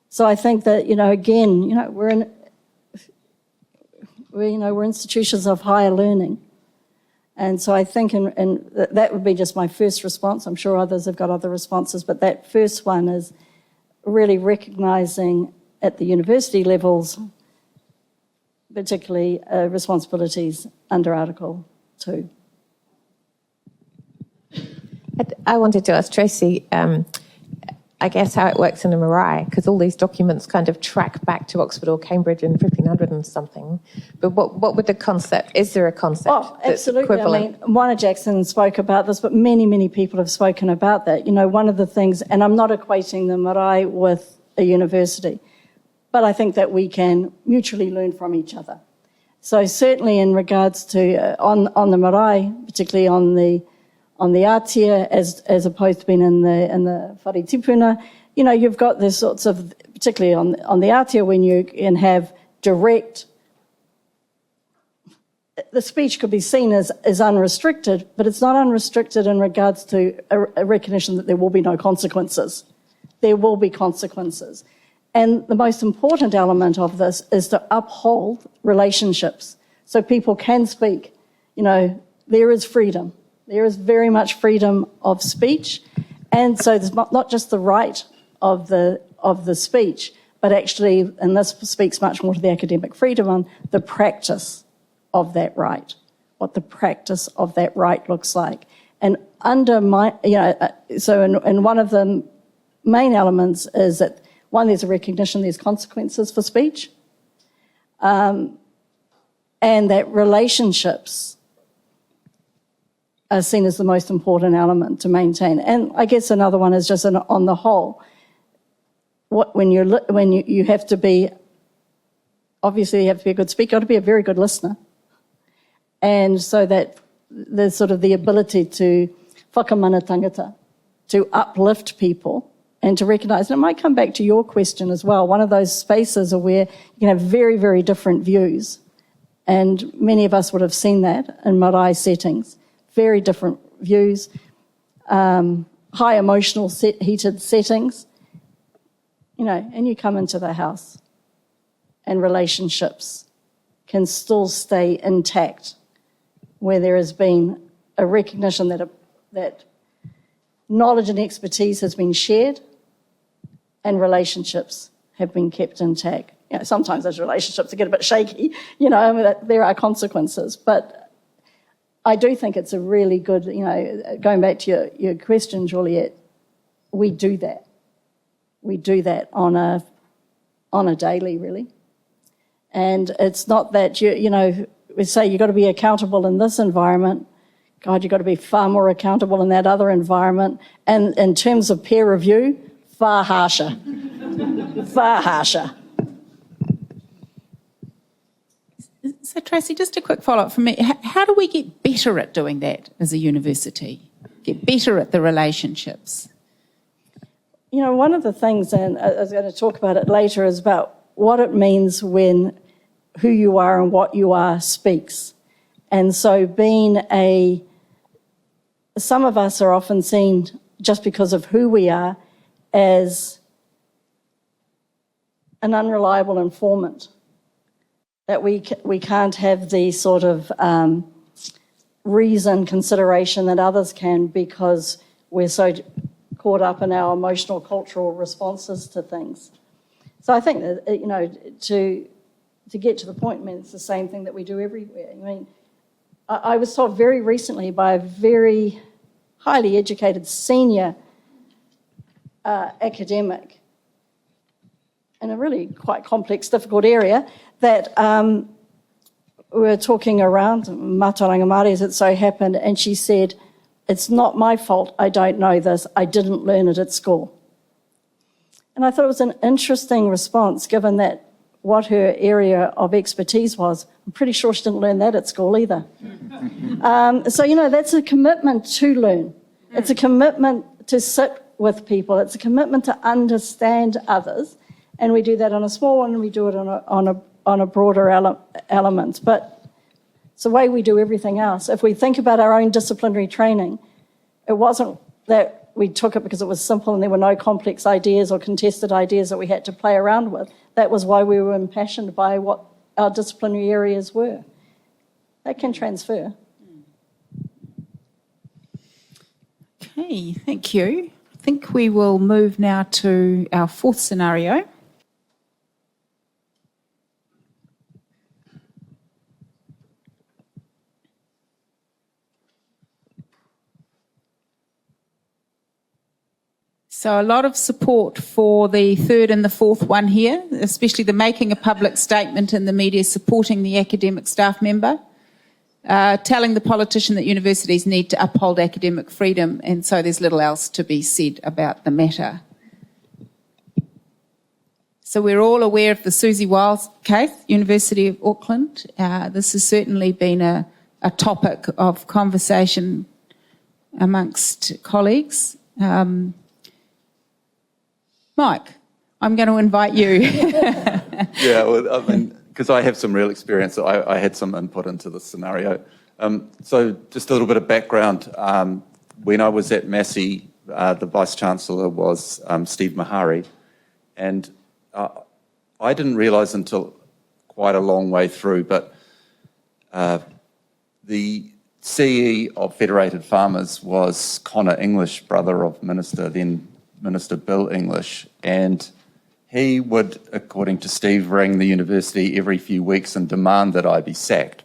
So I think that, again, we're institutions of higher learning. And so I think that would be just my first response. I'm sure others have got other responses, but that first one is really recognising at the university levels, particularly responsibilities under Article 2. I wanted to ask Tracy, I guess, how it works in a marae, because all these documents kind of track back to Oxford or Cambridge in 1500 and something. But what would the concept, is there a concept that's absolutely. equivalent? Moana Jackson spoke about this, but many, many people have spoken about that. One of the things, and I'm not equating the marae with a university, but I think that we can mutually learn from each other. So certainly in regards to, on the marae, particularly on the atia as opposed to being in the whare tipuna, you've got this sorts of, particularly on the atia, when you can have direct, the speech could be seen as unrestricted, but it's not unrestricted in regards to a recognition that there will be no consequences. There will be consequences. And the most important element of this is to uphold relationships so people can speak. There is freedom. There is very much freedom of speech, and so there's not just the right of the speech, but actually, and this speaks much more to the academic freedom on the practice of that right, what the practice of that right looks like. And so in one of the main elements is that, one, there's a recognition there's consequences for speech, and that relationships are seen as the most important element to maintain. And I guess another one is just on the whole, when you have to be, obviously you have to be a good speaker, you have to be a very good listener. And so that there's sort of the ability to whakamana tangata, to uplift people and to recognise, and it might come back to your question as well, one of those spaces where you can have very, very different views. And many of us would have seen that in marae settings. Very different views, high emotional heated settings, and you come into the house and relationships can still stay intact where there has been a recognition that knowledge and expertise has been shared and relationships have been kept intact. Sometimes those relationships get a bit shaky, there are consequences, but I do think it's a really good, going back to your question, Juliet, we do that. We do that on a on a daily, really. And it's not that, we say you've got to be accountable in this environment. God, you've got to be far more accountable in that other environment. And in terms of peer review, far harsher. Far harsher. So, Tracy, just a quick follow-up from me. How do we get better at doing that as a university? Get better at the relationships? One of the things, and I was going to talk about it later, is about what it means when who you are and what you are speaks. And so some of us are often seen, just because of who we are, as an unreliable informant. That we can't have the sort of reason, consideration that others can, because we're so caught up in our emotional, cultural responses to things. So I think that, to get to the point, it's the same thing that we do everywhere. I was told very recently by a very highly educated senior academic in a really quite complex, difficult area, that we were talking around Mātauranga Māori, as it so happened, and she said, "It's not my fault I don't know this, I didn't learn it at school." And I thought it was an interesting response, given that what her area of expertise was. I'm pretty sure she didn't learn that at school either. So, that's a commitment to learn. It's a commitment to sit with people. It's a commitment to understand others. And we do that on a small one, and we do it on a broader element. But it's the way we do everything else. If we think about our own disciplinary training, it wasn't that we took it because it was simple and there were no complex ideas or contested ideas that we had to play around with. That was why we were impassioned by what our disciplinary areas were. That can transfer. Okay, thank you. I think we will move now to our fourth scenario. So a lot of support for the third and the fourth one here, especially the making a public statement in the media supporting the academic staff member, telling the politician that universities need to uphold academic freedom, and so there's little else to be said about the matter. So we're all aware of the Susie Wiles case, University of Auckland. This has certainly been a topic of conversation amongst colleagues. Mike, I'm going to invite you. Yeah, well, because I have some real experience, I had some input into this scenario. So just a little bit of background. When I was at Massey, the Vice-Chancellor was Steve Mahari, and I didn't realise until quite a long way through, but the CE of Federated Farmers was Connor English, brother of then Minister Bill English, and he would, according to Steve, ring the university every few weeks and demand that I be sacked.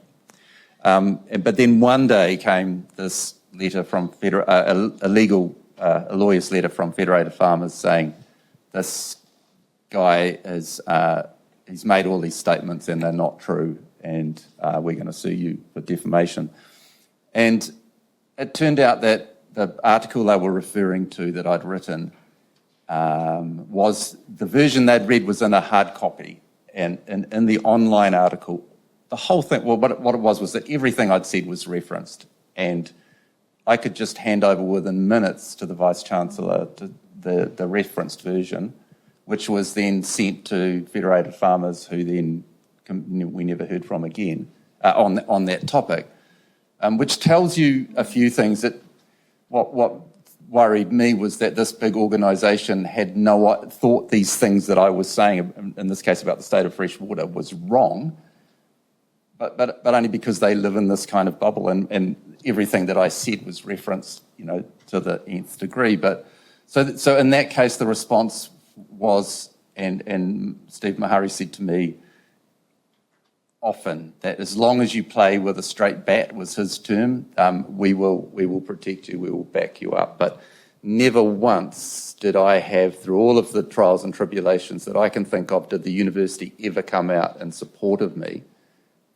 But then one day came this letter from a lawyer's letter from Federated Farmers saying, this guy he's made all these statements and they're not true, and we're going to sue you for defamation. And it turned out that the article they were referring to that I'd written was the version they'd read was in a hard copy, and in the online article, the whole thing, well, what it was that everything I'd said was referenced, and I could just hand over within minutes to the Vice-Chancellor the referenced version, which was then sent to Federated Farmers, who then we never heard from again on that topic, which tells you a few things. That what worried me was that this big organisation had thought these things that I was saying, in this case about the state of fresh water, was wrong, but only because they live in this kind of bubble, and everything that I said was referenced, to the nth degree. But so in that case, the response was, and Steve Mahari said to me often, that as long as you play with a straight bat, was his term, we will protect you, we will back you up. But never once did I have, through all of the trials and tribulations that I can think of, did the university ever come out in support of me.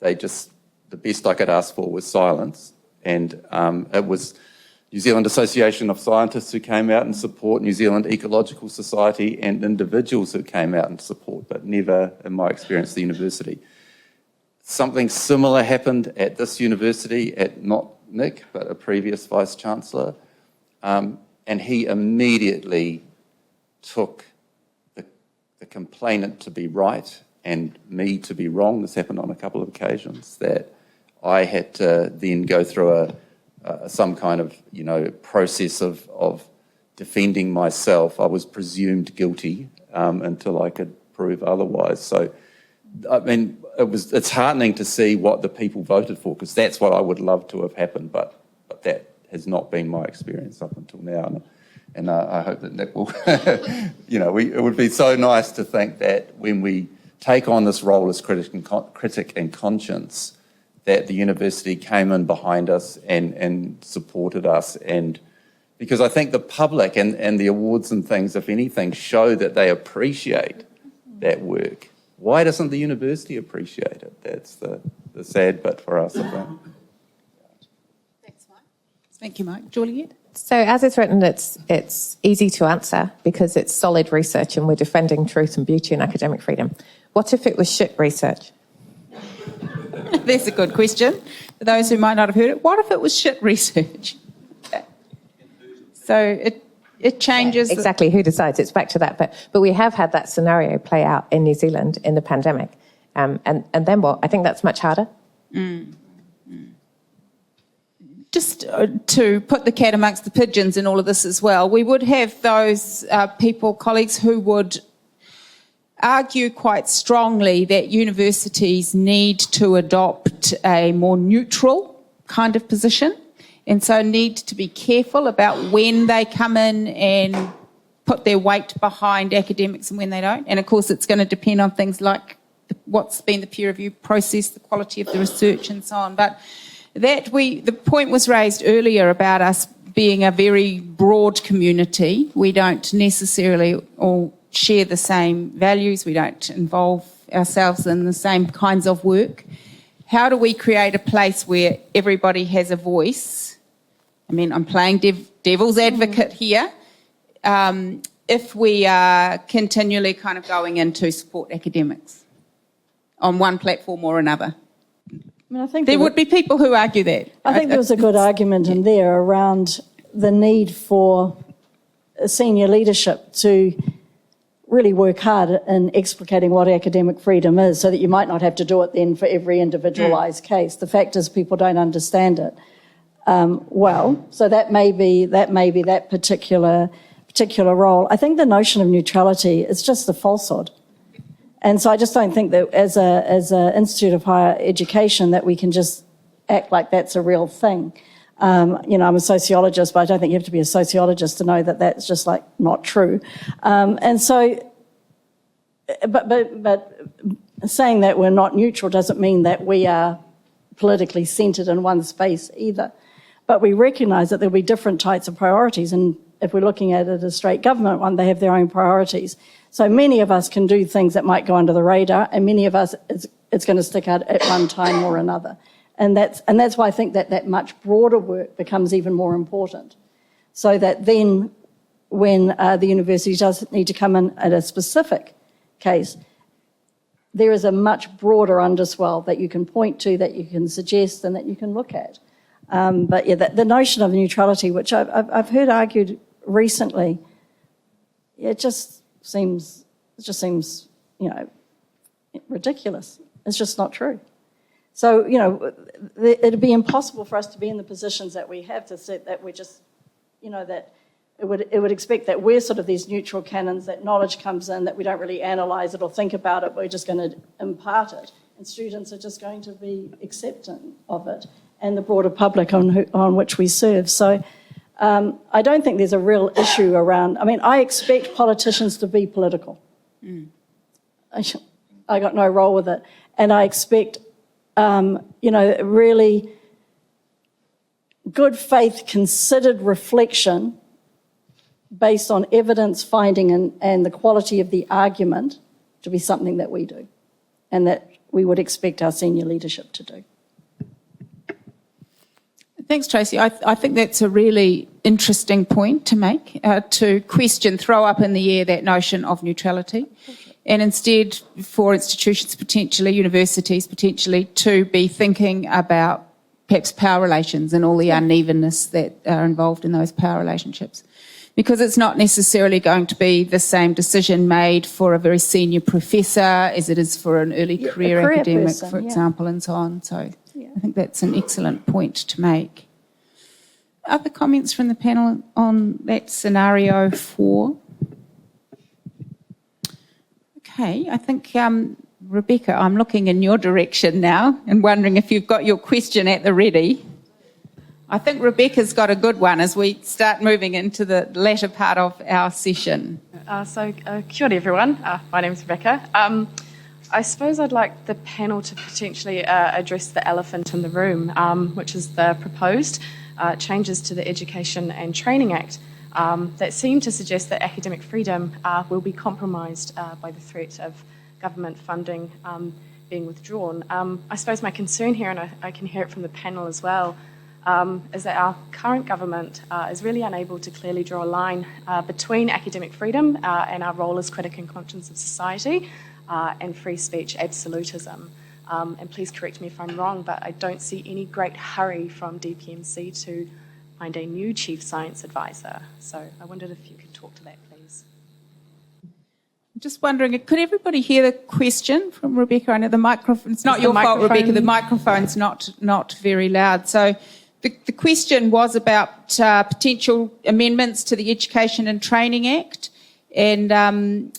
They just, the best I could ask for was silence. And it was New Zealand Association of Scientists who came out in support, New Zealand Ecological Society, and individuals who came out in support, but never, in my experience, the university. Something similar happened at this university, at not Nick, but a previous Vice-Chancellor, and he immediately took the complainant to be right and me to be wrong. This happened on a couple of occasions, that I had to then go through some kind of, process of defending myself. I was presumed guilty until I could prove otherwise. So, I mean, it's heartening to see what the people voted for, because that's what I would love to have happened, but that has not been my experience up until now. And I hope that Nick will, it would be so nice to think that when we take on this role as critic and conscience, that the university came in behind us and supported us. And because I think the public and the awards and things, if anything, show that they appreciate that work. Why doesn't the university appreciate it? That's the sad bit for us, I think. Thanks, Mike. Thank you, Mike. Juliet? So as it's written, it's easy to answer because it's solid research and we're defending truth and beauty and academic freedom. What if it was shit research? That's a good question. For those who might not have heard it, what if it was shit research? So it changes. Exactly, who decides? It's back to that. But we have had that scenario play out in New Zealand in the pandemic. And then what? I think that's much harder. Just to put the cat amongst the pigeons in all of this as well, we would have those colleagues who would argue quite strongly that universities need to adopt a more neutral kind of position, and so need to be careful about when they come in and put their weight behind academics and when they don't. And of course, it's going to depend on things like what's been the peer review process, the quality of the research, and so on. But the point was raised earlier about us being a very broad community. We don't necessarily all share the same values. We don't involve ourselves in the same kinds of work. How do we create a place where everybody has a voice? I mean, I'm playing devil's advocate here. If we are continually kind of going in to support academics on one platform or another. I mean, I think there would be people who argue that. I think there was a good argument in there around the need for senior leadership to really work hard in explicating what academic freedom is, so that you might not have to do it then for every individualised case. The fact is people don't understand it well, so that may be that particular role. I think the notion of neutrality is just a falsehood. And so I just don't think that as a Institute of Higher Education that we can just act like that's a real thing. I'm a sociologist, but I don't think you have to be a sociologist to know that that's just like not true. And so, but saying that we're not neutral doesn't mean that we are politically centred in one space either. But we recognise that there'll be different types of priorities, and if we're looking at it as a straight government one, they have their own priorities. So many of us can do things that might go under the radar, and many of us it's going to stick out at one time or another. And that's why I think that much broader work becomes even more important. So that then when the university does need to come in at a specific case, there is a much broader underswell that you can point to, that you can suggest, and that you can look at. But yeah, the notion of neutrality, which I've heard argued recently, it just seems ridiculous. It's just not true. So, it'd be impossible for us to be in the positions that we have to set that we're just, that it would expect that we're sort of these neutral canons, that knowledge comes in, that we don't really analyse it or think about it, we're just going to impart it. And students are just going to be accepting of it, and the broader public on which we serve. So I don't think there's a real issue around. I mean, I expect politicians to be political. I got no role with it. And I expect, really good faith, considered reflection based on evidence, finding and the quality of the argument to be something that we do and that we would expect our senior leadership to do. Thanks, Tracy. I think that's a really interesting point to make, to question, throw up in the air that notion of neutrality, and instead for institutions potentially, universities potentially, to be thinking about perhaps power relations and all the unevenness that are involved in those power relationships. Because it's not necessarily going to be the same decision made for a very senior professor as it is for an early career academic, person, for example, and so on. So I think that's an excellent point to make. Other comments from the panel on that scenario 4? Okay, I think, Rebecca, I'm looking in your direction now and wondering if you've got your question at the ready. I think Rebecca's got a good one as we start moving into the latter part of our session. Kia ora everyone. My name's Rebecca. I suppose I'd like the panel to potentially address the elephant in the room, which is the proposed changes to the Education and Training Act that seem to suggest that academic freedom will be compromised by the threat of government funding being withdrawn. I suppose my concern here, and I can hear it from the panel as well, is that our current government is really unable to clearly draw a line between academic freedom and our role as critic and conscience of society and free speech absolutism. And please correct me if I'm wrong, but I don't see any great hurry from DPMC to find a new chief science advisor. So I wondered if you could talk to that, please. I'm just wondering, could everybody hear the question from Rebecca? I know the microphone, it's not your fault, Rebecca, the microphone's not very loud. So the question was about potential amendments to the Education and Training Act and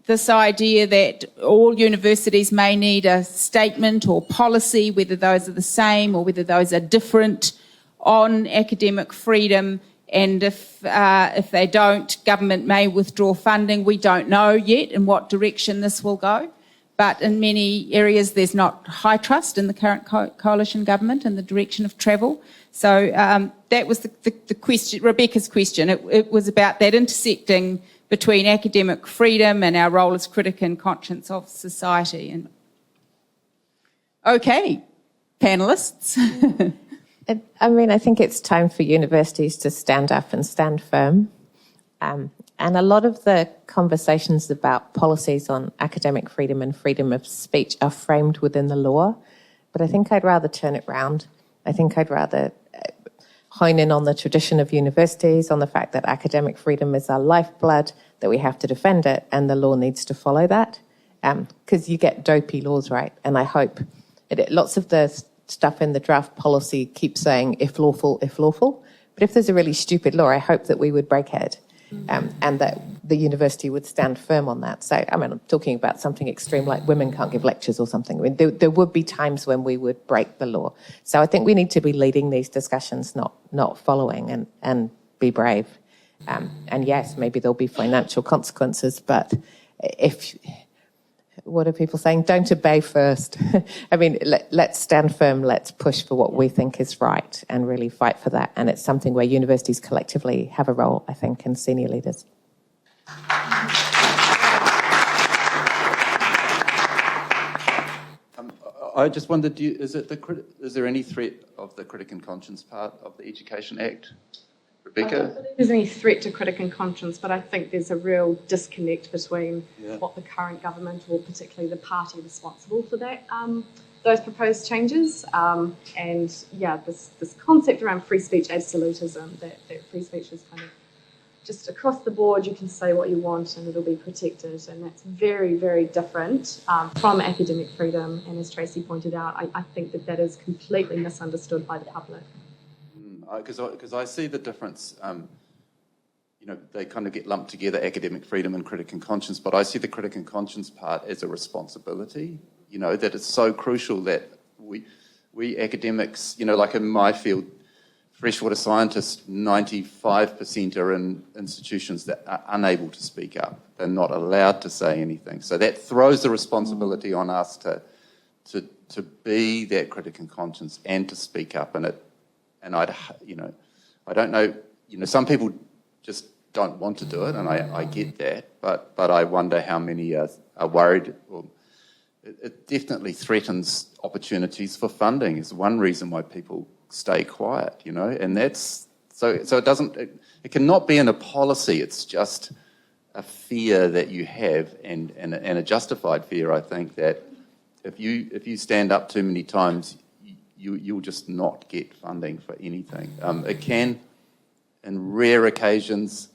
this idea that all universities may need a statement or policy, whether those are the same or whether those are different, on academic freedom. And if they don't, government may withdraw funding. We don't know yet in what direction this will go. But in many areas, there's not high trust in the current coalition government and the direction of travel. So that was the question, Rebecca's question. It was about that intersecting between academic freedom and our role as critic and conscience of society. And okay, panellists. I mean, I think it's time for universities to stand up and stand firm. And a lot of the conversations about policies on academic freedom and freedom of speech are framed within the law. But I think I'd rather turn it round. I think I'd rather hone in on the tradition of universities, on the fact that academic freedom is our lifeblood, that we have to defend it, and the law needs to follow that. Because you get dopey laws, right? And I hope lots of the stuff in the draft policy keeps saying if lawful, if lawful. But if there's a really stupid law, I hope that we would break it. And that the university would stand firm on that. So, I mean, I'm talking about something extreme like women can't give lectures or something. I mean, there would be times when we would break the law. So I think we need to be leading these discussions, not following, and be brave. And yes, maybe there'll be financial consequences, but what are people saying? Don't obey first. I mean, let's stand firm, let's push for what we think is right and really fight for that. And it's something where universities collectively have a role, I think, and senior leaders. I just wondered, is there any threat of the critic and conscience part of the Education Act? Rebecca? I don't think there's any threat to critic and conscience, but I think there's a real disconnect between what the current government, or particularly the party responsible for that, those proposed changes, and this concept around free speech absolutism, that free speech is kind of just across the board, you can say what you want and it'll be protected, and that's very, very different from academic freedom. And as Tracy pointed out, I think that is completely misunderstood by the public. Because I see the difference, they kind of get lumped together, academic freedom and critic and conscience, but I see the critic and conscience part as a responsibility, that it's so crucial that we academics, like in my field, freshwater scientists, 95% are in institutions that are unable to speak up. They're not allowed to say anything. So that throws the responsibility on us to be that critic and conscience and to speak up. And I don't know, some people just don't want to do it, and I get that, but I wonder how many are worried. Well, it definitely threatens opportunities for funding. Is one reason why people stay quiet, and that's so it doesn't. It cannot be in a policy. It's just a fear that you have, and a justified fear. I think that if you stand up too many times, you'll just not get funding for anything. It can, in rare occasions,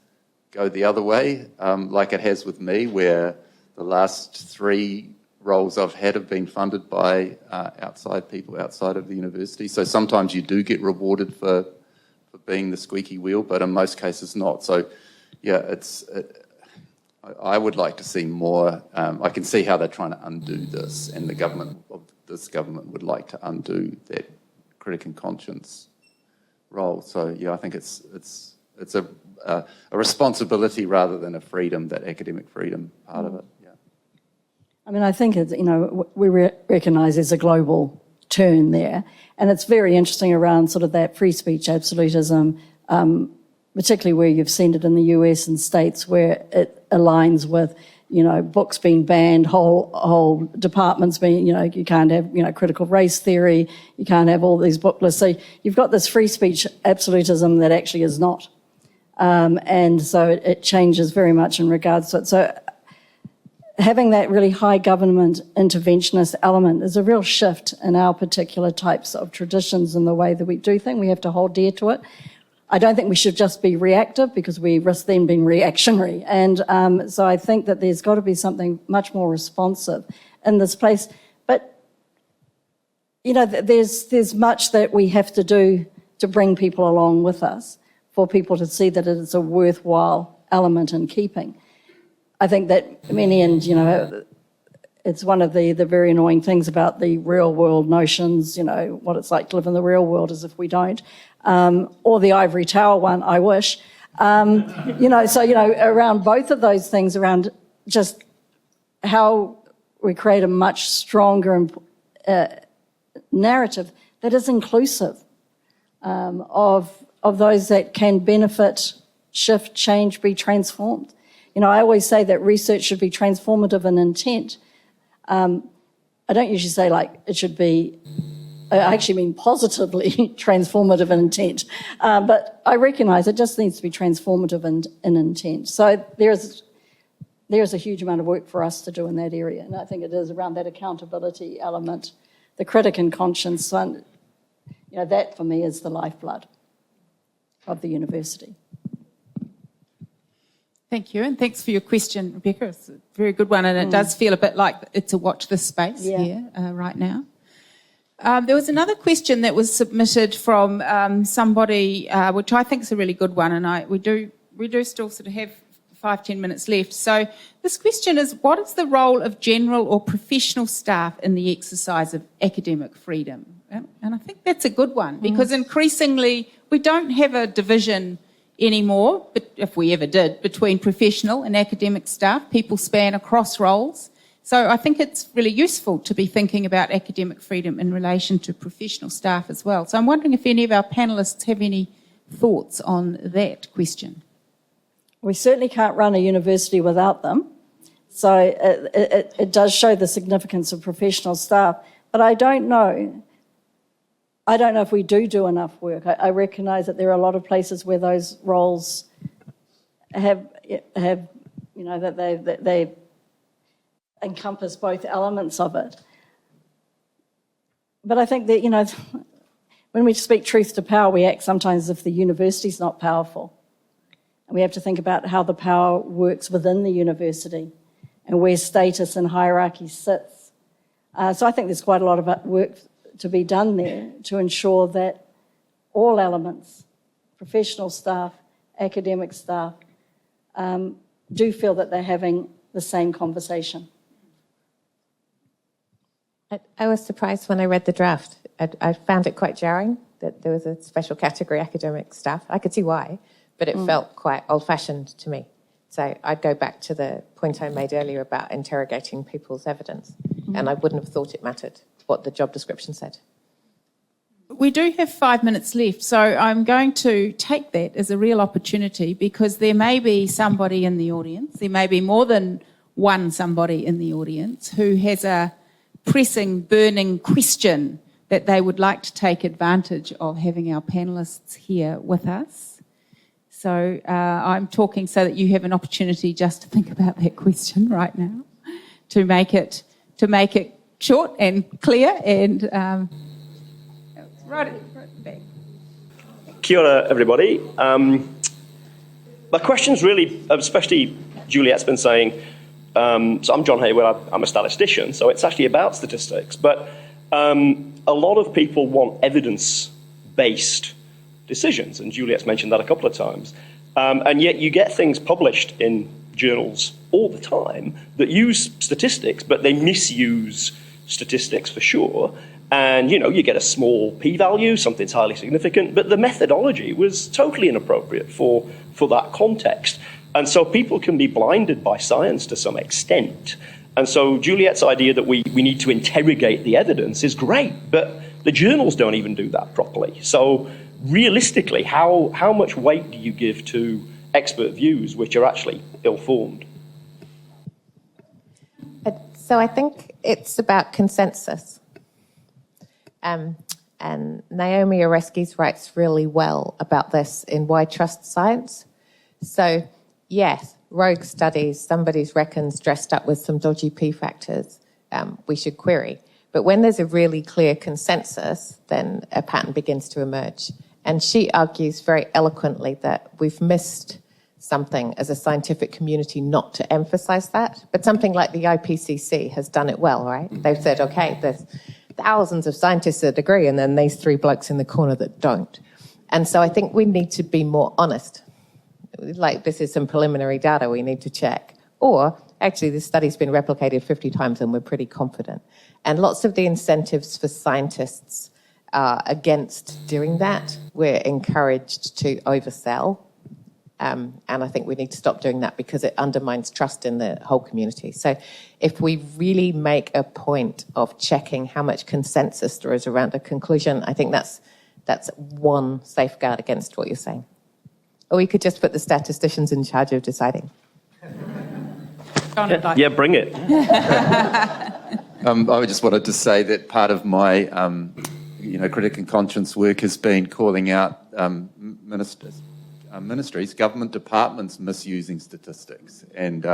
go the other way, like it has with me, where the last 3 roles I've had have been funded by outside people outside of the university. So sometimes you do get rewarded for being the squeaky wheel, but in most cases not. So, yeah, I would like to see more. I can see how they're trying to undo this, and this government would like to undo that critic and conscience role. So, yeah, I think it's a responsibility rather than a freedom, that academic freedom part of it. Yeah. I mean, I think it's, we recognise there's a global turn there, and it's very interesting around sort of that free speech absolutism, particularly where you've seen it in the US and states where it aligns with, books being banned, whole departments being, you can't have, critical race theory, you can't have all these book lists. So you've got this free speech absolutism that actually is not. And so it changes very much in regards to it. So having that really high government interventionist element is a real shift in our particular types of traditions and the way that we do things. We have to hold dear to it. I don't think we should just be reactive, because we risk then being reactionary. And so I think that there's got to be something much more responsive in this place. But, there's much that we have to do to bring people along with us, for people to see that it is a worthwhile element in keeping. I think that it's one of the very annoying things about the real world notions, what it's like to live in the real world as if we don't, or the ivory tower one, I wish. Around both of those things, around just how we create a much stronger narrative that is inclusive of those that can benefit, shift, change, be transformed. I always say that research should be transformative in intent. I don't usually say it should be, I actually mean positively transformative in intent. But I recognise it just needs to be transformative in intent. So there's a huge amount of work for us to do in that area. And I think it is around that accountability element, the critic and conscience. That for me is the lifeblood of the university. Thank you, and thanks for your question, Rebecca. It's a very good one, and it does feel a bit like it's a watch this space here right now. There was another question that was submitted from somebody, which I think is a really good one, and we do still sort of have 5-10 minutes left. So this question is, what is the role of general or professional staff in the exercise of academic freedom? And I think that's a good one, because increasingly we don't have a division anymore, but if we ever did, between professional and academic staff. People span across roles. So I think it's really useful to be thinking about academic freedom in relation to professional staff as well. So I'm wondering if any of our panellists have any thoughts on that question. We certainly can't run a university without them. So it does show the significance of professional staff. But I don't know if we do enough work. I recognise that there are a lot of places where those roles have that they encompass both elements of it. But I think that, when we speak truth to power, we act sometimes as if the university's not powerful. And we have to think about how the power works within the university and where status and hierarchy sits. So I think there's quite a lot of work to be done there to ensure that all elements, professional staff, academic staff, do feel that they're having the same conversation. I was surprised when I read the draft. I found it quite jarring that there was a special category academic staff. I could see why, but it felt quite old-fashioned to me. So I'd go back to the point I made earlier about interrogating people's evidence, and I wouldn't have thought it mattered what the job description said. We do have 5 minutes left, so I'm going to take that as a real opportunity because there may be somebody in the audience, there may be more than one somebody in the audience who has a pressing, burning question that they would like to take advantage of having our panellists here with us. So I'm talking so that you have an opportunity just to think about that question right now, to make it short and clear and right back. Kia ora, everybody. My question's really, especially Juliet's been saying, so I'm John Hayward, I'm a statistician, so it's actually about statistics, but a lot of people want evidence-based decisions, and Juliet's mentioned that a couple of times, and yet you get things published in journals all the time that use statistics, but they misuse statistics for sure, and you get a small p-value, something's highly significant, but the methodology was totally inappropriate for that context. And so people can be blinded by science to some extent. And so Juliet's idea that we need to interrogate the evidence is great, but the journals don't even do that properly. So realistically, how much weight do you give to expert views which are actually ill-formed? So I think it's about consensus. And Naomi Oreskes writes really well about this in Why Trust Science. So, yes, rogue studies, somebody's reckons dressed up with some dodgy P factors, we should query. But when there's a really clear consensus, then a pattern begins to emerge. And she argues very eloquently that we've missed something as a scientific community not to emphasize that. But something like the IPCC has done it well, right? They've said, okay, there's thousands of scientists that agree, and then these three blokes in the corner that don't. And so I think we need to be more honest. Like, this is some preliminary data we need to check. Or, actually, this study's been replicated 50 times and we're pretty confident. And lots of the incentives for scientists are against doing that. We're encouraged to oversell. And I think we need to stop doing that because it undermines trust in the whole community. So if we really make a point of checking how much consensus there is around a conclusion, I think that's one safeguard against what you're saying. Or we could just put the statisticians in charge of deciding. Yeah, bring it. I just wanted to say that part of my critic and conscience work has been calling out ministries, government departments misusing statistics, and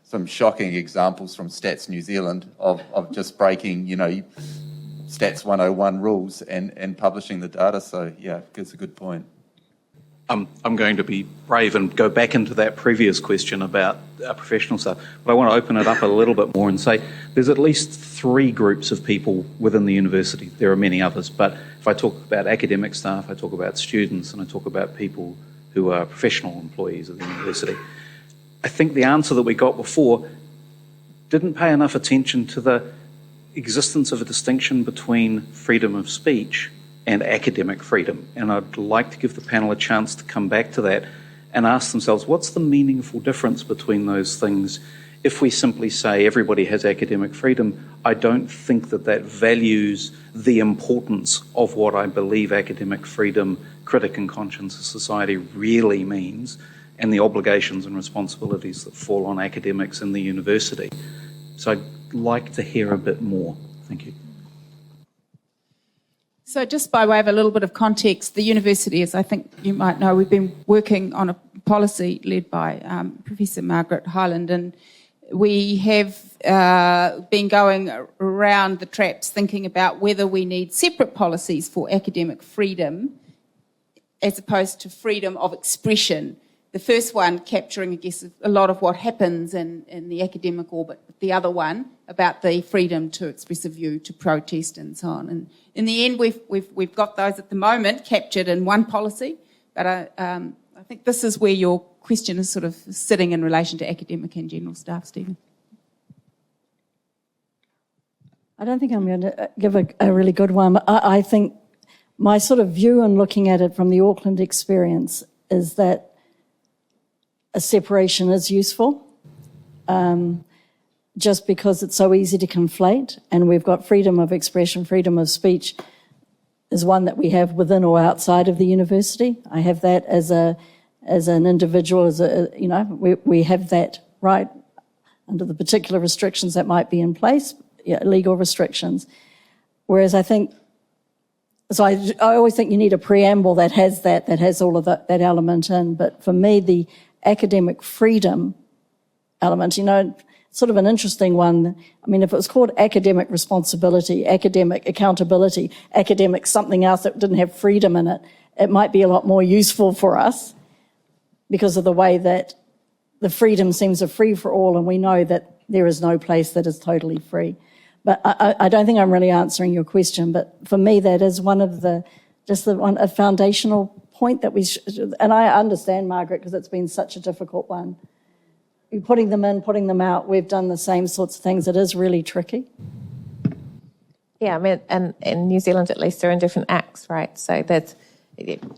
some shocking examples from Stats New Zealand of just breaking, Stats 101 rules and publishing the data. So, yeah, it's a good point. I'm going to be brave and go back into that previous question about professional stuff, but I want to open it up a little bit more and say there's at least three groups of people within the university. There are many others, but if I talk about academic staff, I talk about students, and I talk about people who are professional employees of the university. I think the answer that we got before didn't pay enough attention to the existence of a distinction between freedom of speech and academic freedom. And I'd like to give the panel a chance to come back to that and ask themselves, what's the meaningful difference between those things? If we simply say everybody has academic freedom, I don't think that values the importance of what I believe academic freedom, critic and conscience of society really means, and the obligations and responsibilities that fall on academics in the university. So I'd like to hear a bit more. Thank you. So just by way of a little bit of context, the university, as I think you might know, we've been working on a policy led by Professor Margaret Hyland, and we have been going around the traps thinking about whether we need separate policies for academic freedom as opposed to freedom of expression. The first one capturing, I guess, a lot of what happens in the academic orbit, but the other one about the freedom to express a view, to protest and so on. And in the end, we've got those at the moment captured in one policy, but I think this is where your question is sort of sitting in relation to academic and general staff, Stephen. I don't think I'm going to give a really good one. I think my sort of view on looking at it from the Auckland experience is that a separation is useful, just because it's so easy to conflate, and we've got freedom of expression, freedom of speech. is one that we have within or outside of the university. I have that as an individual, we have that right under the particular restrictions that might be in place, legal restrictions. Whereas I think, so I always think you need a preamble that has all of that element in. But for me, the academic freedom element, sort of an interesting one. I mean, if it was called academic responsibility, academic accountability, academic something else that didn't have freedom in it, it might be a lot more useful for us because of the way that the freedom seems a free for all, and we know that there is no place that is totally free. But I don't think I'm really answering your question, but for me that is one of a foundational point that we should, and I understand, Margaret, because it's been such a difficult one. You're putting them in, putting them out, we've done the same sorts of things. It is really tricky. Yeah, I mean, and in New Zealand at least they're in different acts, right? So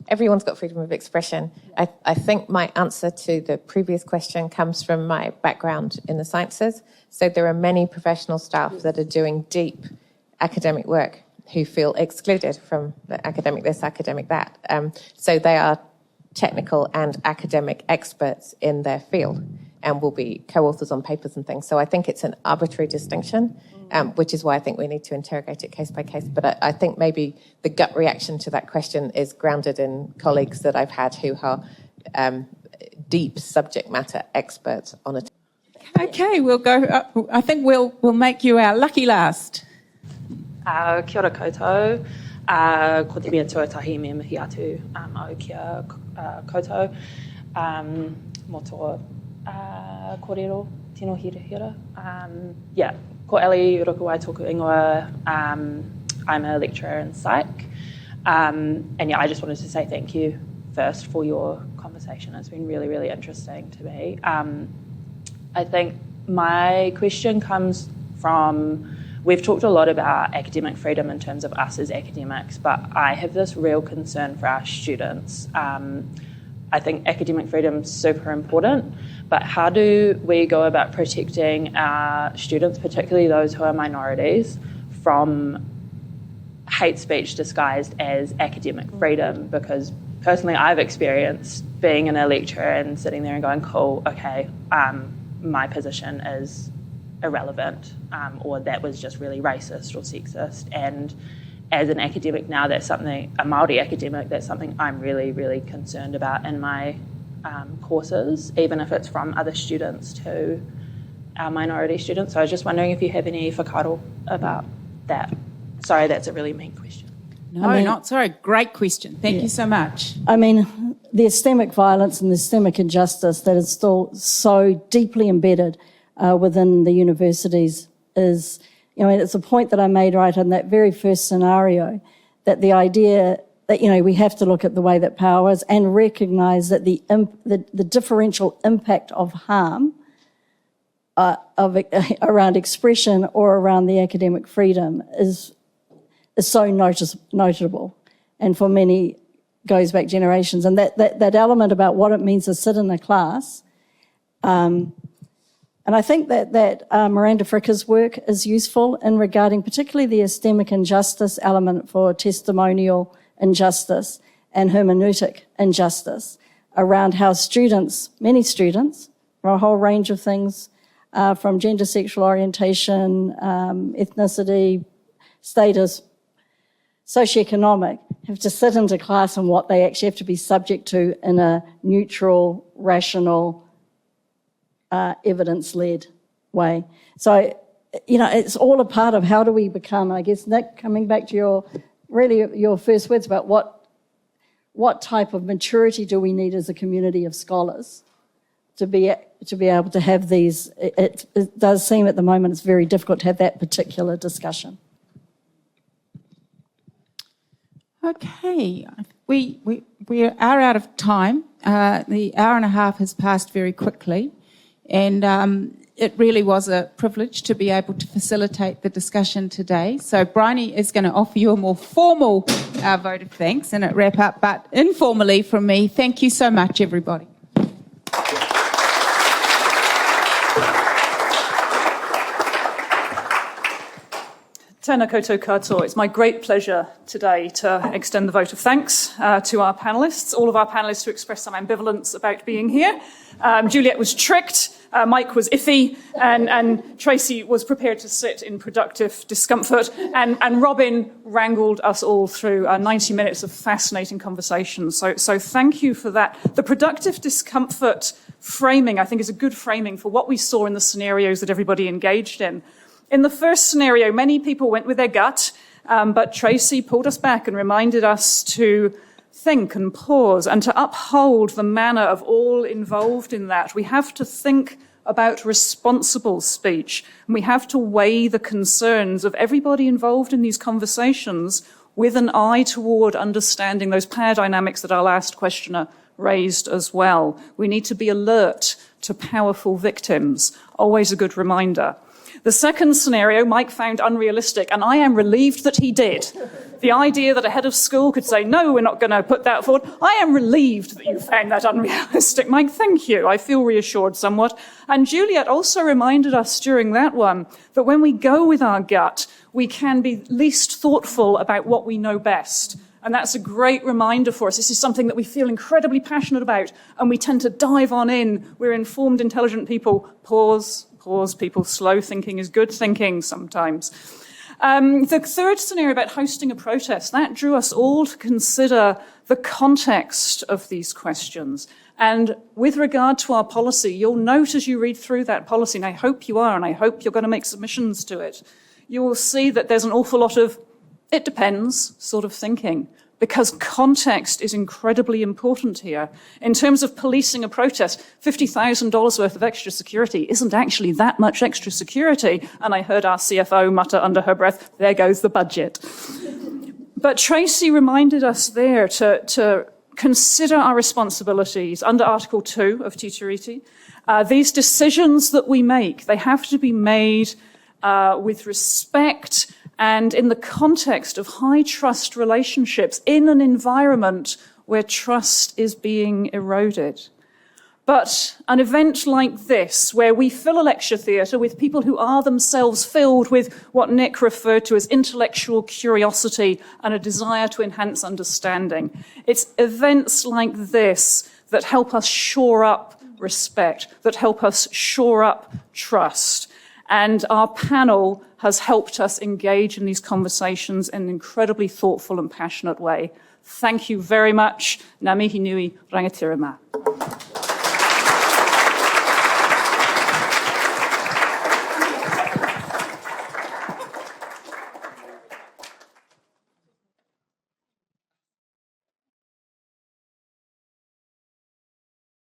everyone's got freedom of expression. I think my answer to the previous question comes from my background in the sciences. So there are many professional staff that are doing deep academic work who feel excluded from the academic this, academic that. So they are technical and academic experts in their field and will be co-authors on papers and things. So I think it's an arbitrary distinction, which is why I think we need to interrogate it case by case. But I think maybe the gut reaction to that question is grounded in colleagues that I've had who are deep subject matter experts on it. Okay, we'll go. I think we'll make you our lucky last. Kia ora koutou. Ko te mea tuatahi me mihi atu au kia koutou. Mō tō kōrero, tino hira hira. Ko Ellie Urukawai tōku ingoa. I'm a lecturer in psych. I just wanted to say thank you first for your conversation. It's been really, really interesting to me. I think my question comes from, we've talked a lot about academic freedom in terms of us as academics, but I have this real concern for our students. I think academic freedom is super important, but how do we go about protecting our students, particularly those who are minorities, from hate speech disguised as academic freedom? Because personally, I've experienced being in a lecture and sitting there and going, cool, okay, my position is irrelevant, or that was just really racist or sexist. And as an academic now, that's something, a Māori academic, that's something I'm really, really concerned about in my courses, even if it's from other students to our minority students. So I was just wondering if you have any whakaaro about that. Sorry, that's a really mean question. No, not sorry. Great question. Thank you so much. I mean, the systemic violence and the systemic injustice that is still so deeply embedded within the universities is, it's a point that I made right in that very first scenario, that the idea that, we have to look at the way that power is and recognise that the differential impact of harm around expression or around the academic freedom is so notable, and for many goes back generations. And that element about what it means to sit in a class, and I think that Miranda Fricker's work is useful in regarding particularly the epistemic injustice element for testimonial injustice and hermeneutic injustice around how many students, from a whole range of things, from gender, sexual orientation, ethnicity, status, socioeconomic, have to sit into class and what they actually have to be subject to in a neutral, rational, evidence-led way. So, it's all a part of how do we become, I guess, Nick, coming back to your first words about what type of maturity do we need as a community of scholars to be able to have these. It does seem at the moment it's very difficult to have that particular discussion. Okay, we are out of time. The hour and a half has passed very quickly, and it really was a privilege to be able to facilitate the discussion today. So Bryony is going to offer you a more formal vote of thanks and a wrap up, but informally from me, thank you so much, everybody. Tēnā koutou katoa. It's my great pleasure today to extend the vote of thanks to our panellists, all of our panellists who expressed some ambivalence about being here. Juliet was tricked, Mike was iffy, and Tracy was prepared to sit in productive discomfort, and Robin wrangled us all through 90 minutes of fascinating conversations. So thank you for that. The productive discomfort framing, I think, is a good framing for what we saw in the scenarios that everybody engaged in. In the first scenario, many people went with their gut, but Tracy pulled us back and reminded us to think and pause and to uphold the manner of all involved in that. We have to think about responsible speech, and we have to weigh the concerns of everybody involved in these conversations with an eye toward understanding those power dynamics that our last questioner raised as well. We need to be alert to powerful victims. Always a good reminder. The second scenario Mike found unrealistic, and I am relieved that he did. The idea that a head of school could say, no, we're not going to put that forward. I am relieved that you found that unrealistic. Mike, thank you. I feel reassured somewhat. And Juliet also reminded us during that one that when we go with our gut, we can be least thoughtful about what we know best. And that's a great reminder for us. This is something that we feel incredibly passionate about, and we tend to dive on in. We're informed, intelligent people. Pause, people. Slow thinking is good thinking sometimes. The third scenario about hosting a protest, that drew us all to consider the context of these questions. And with regard to our policy, you'll note as you read through that policy, and I hope you are, and I hope you're going to make submissions to it, you will see that there's an awful lot of it depends sort of thinking, because context is incredibly important here. In terms of policing a protest, $50,000 worth of extra security isn't actually that much extra security. And I heard our CFO mutter under her breath, there goes the budget. But Tracy reminded us there to consider our responsibilities under Article 2 of Titiriti. These decisions that we make, they have to be made with respect and in the context of high trust relationships in an environment where trust is being eroded. But an event like this, where we fill a lecture theatre with people who are themselves filled with what Nick referred to as intellectual curiosity and a desire to enhance understanding, it's events like this that help us shore up respect, that help us shore up trust. And our panel has helped us engage in these conversations in an incredibly thoughtful and passionate way. Thank you very much. Ngā mihi nui, rangatira mā.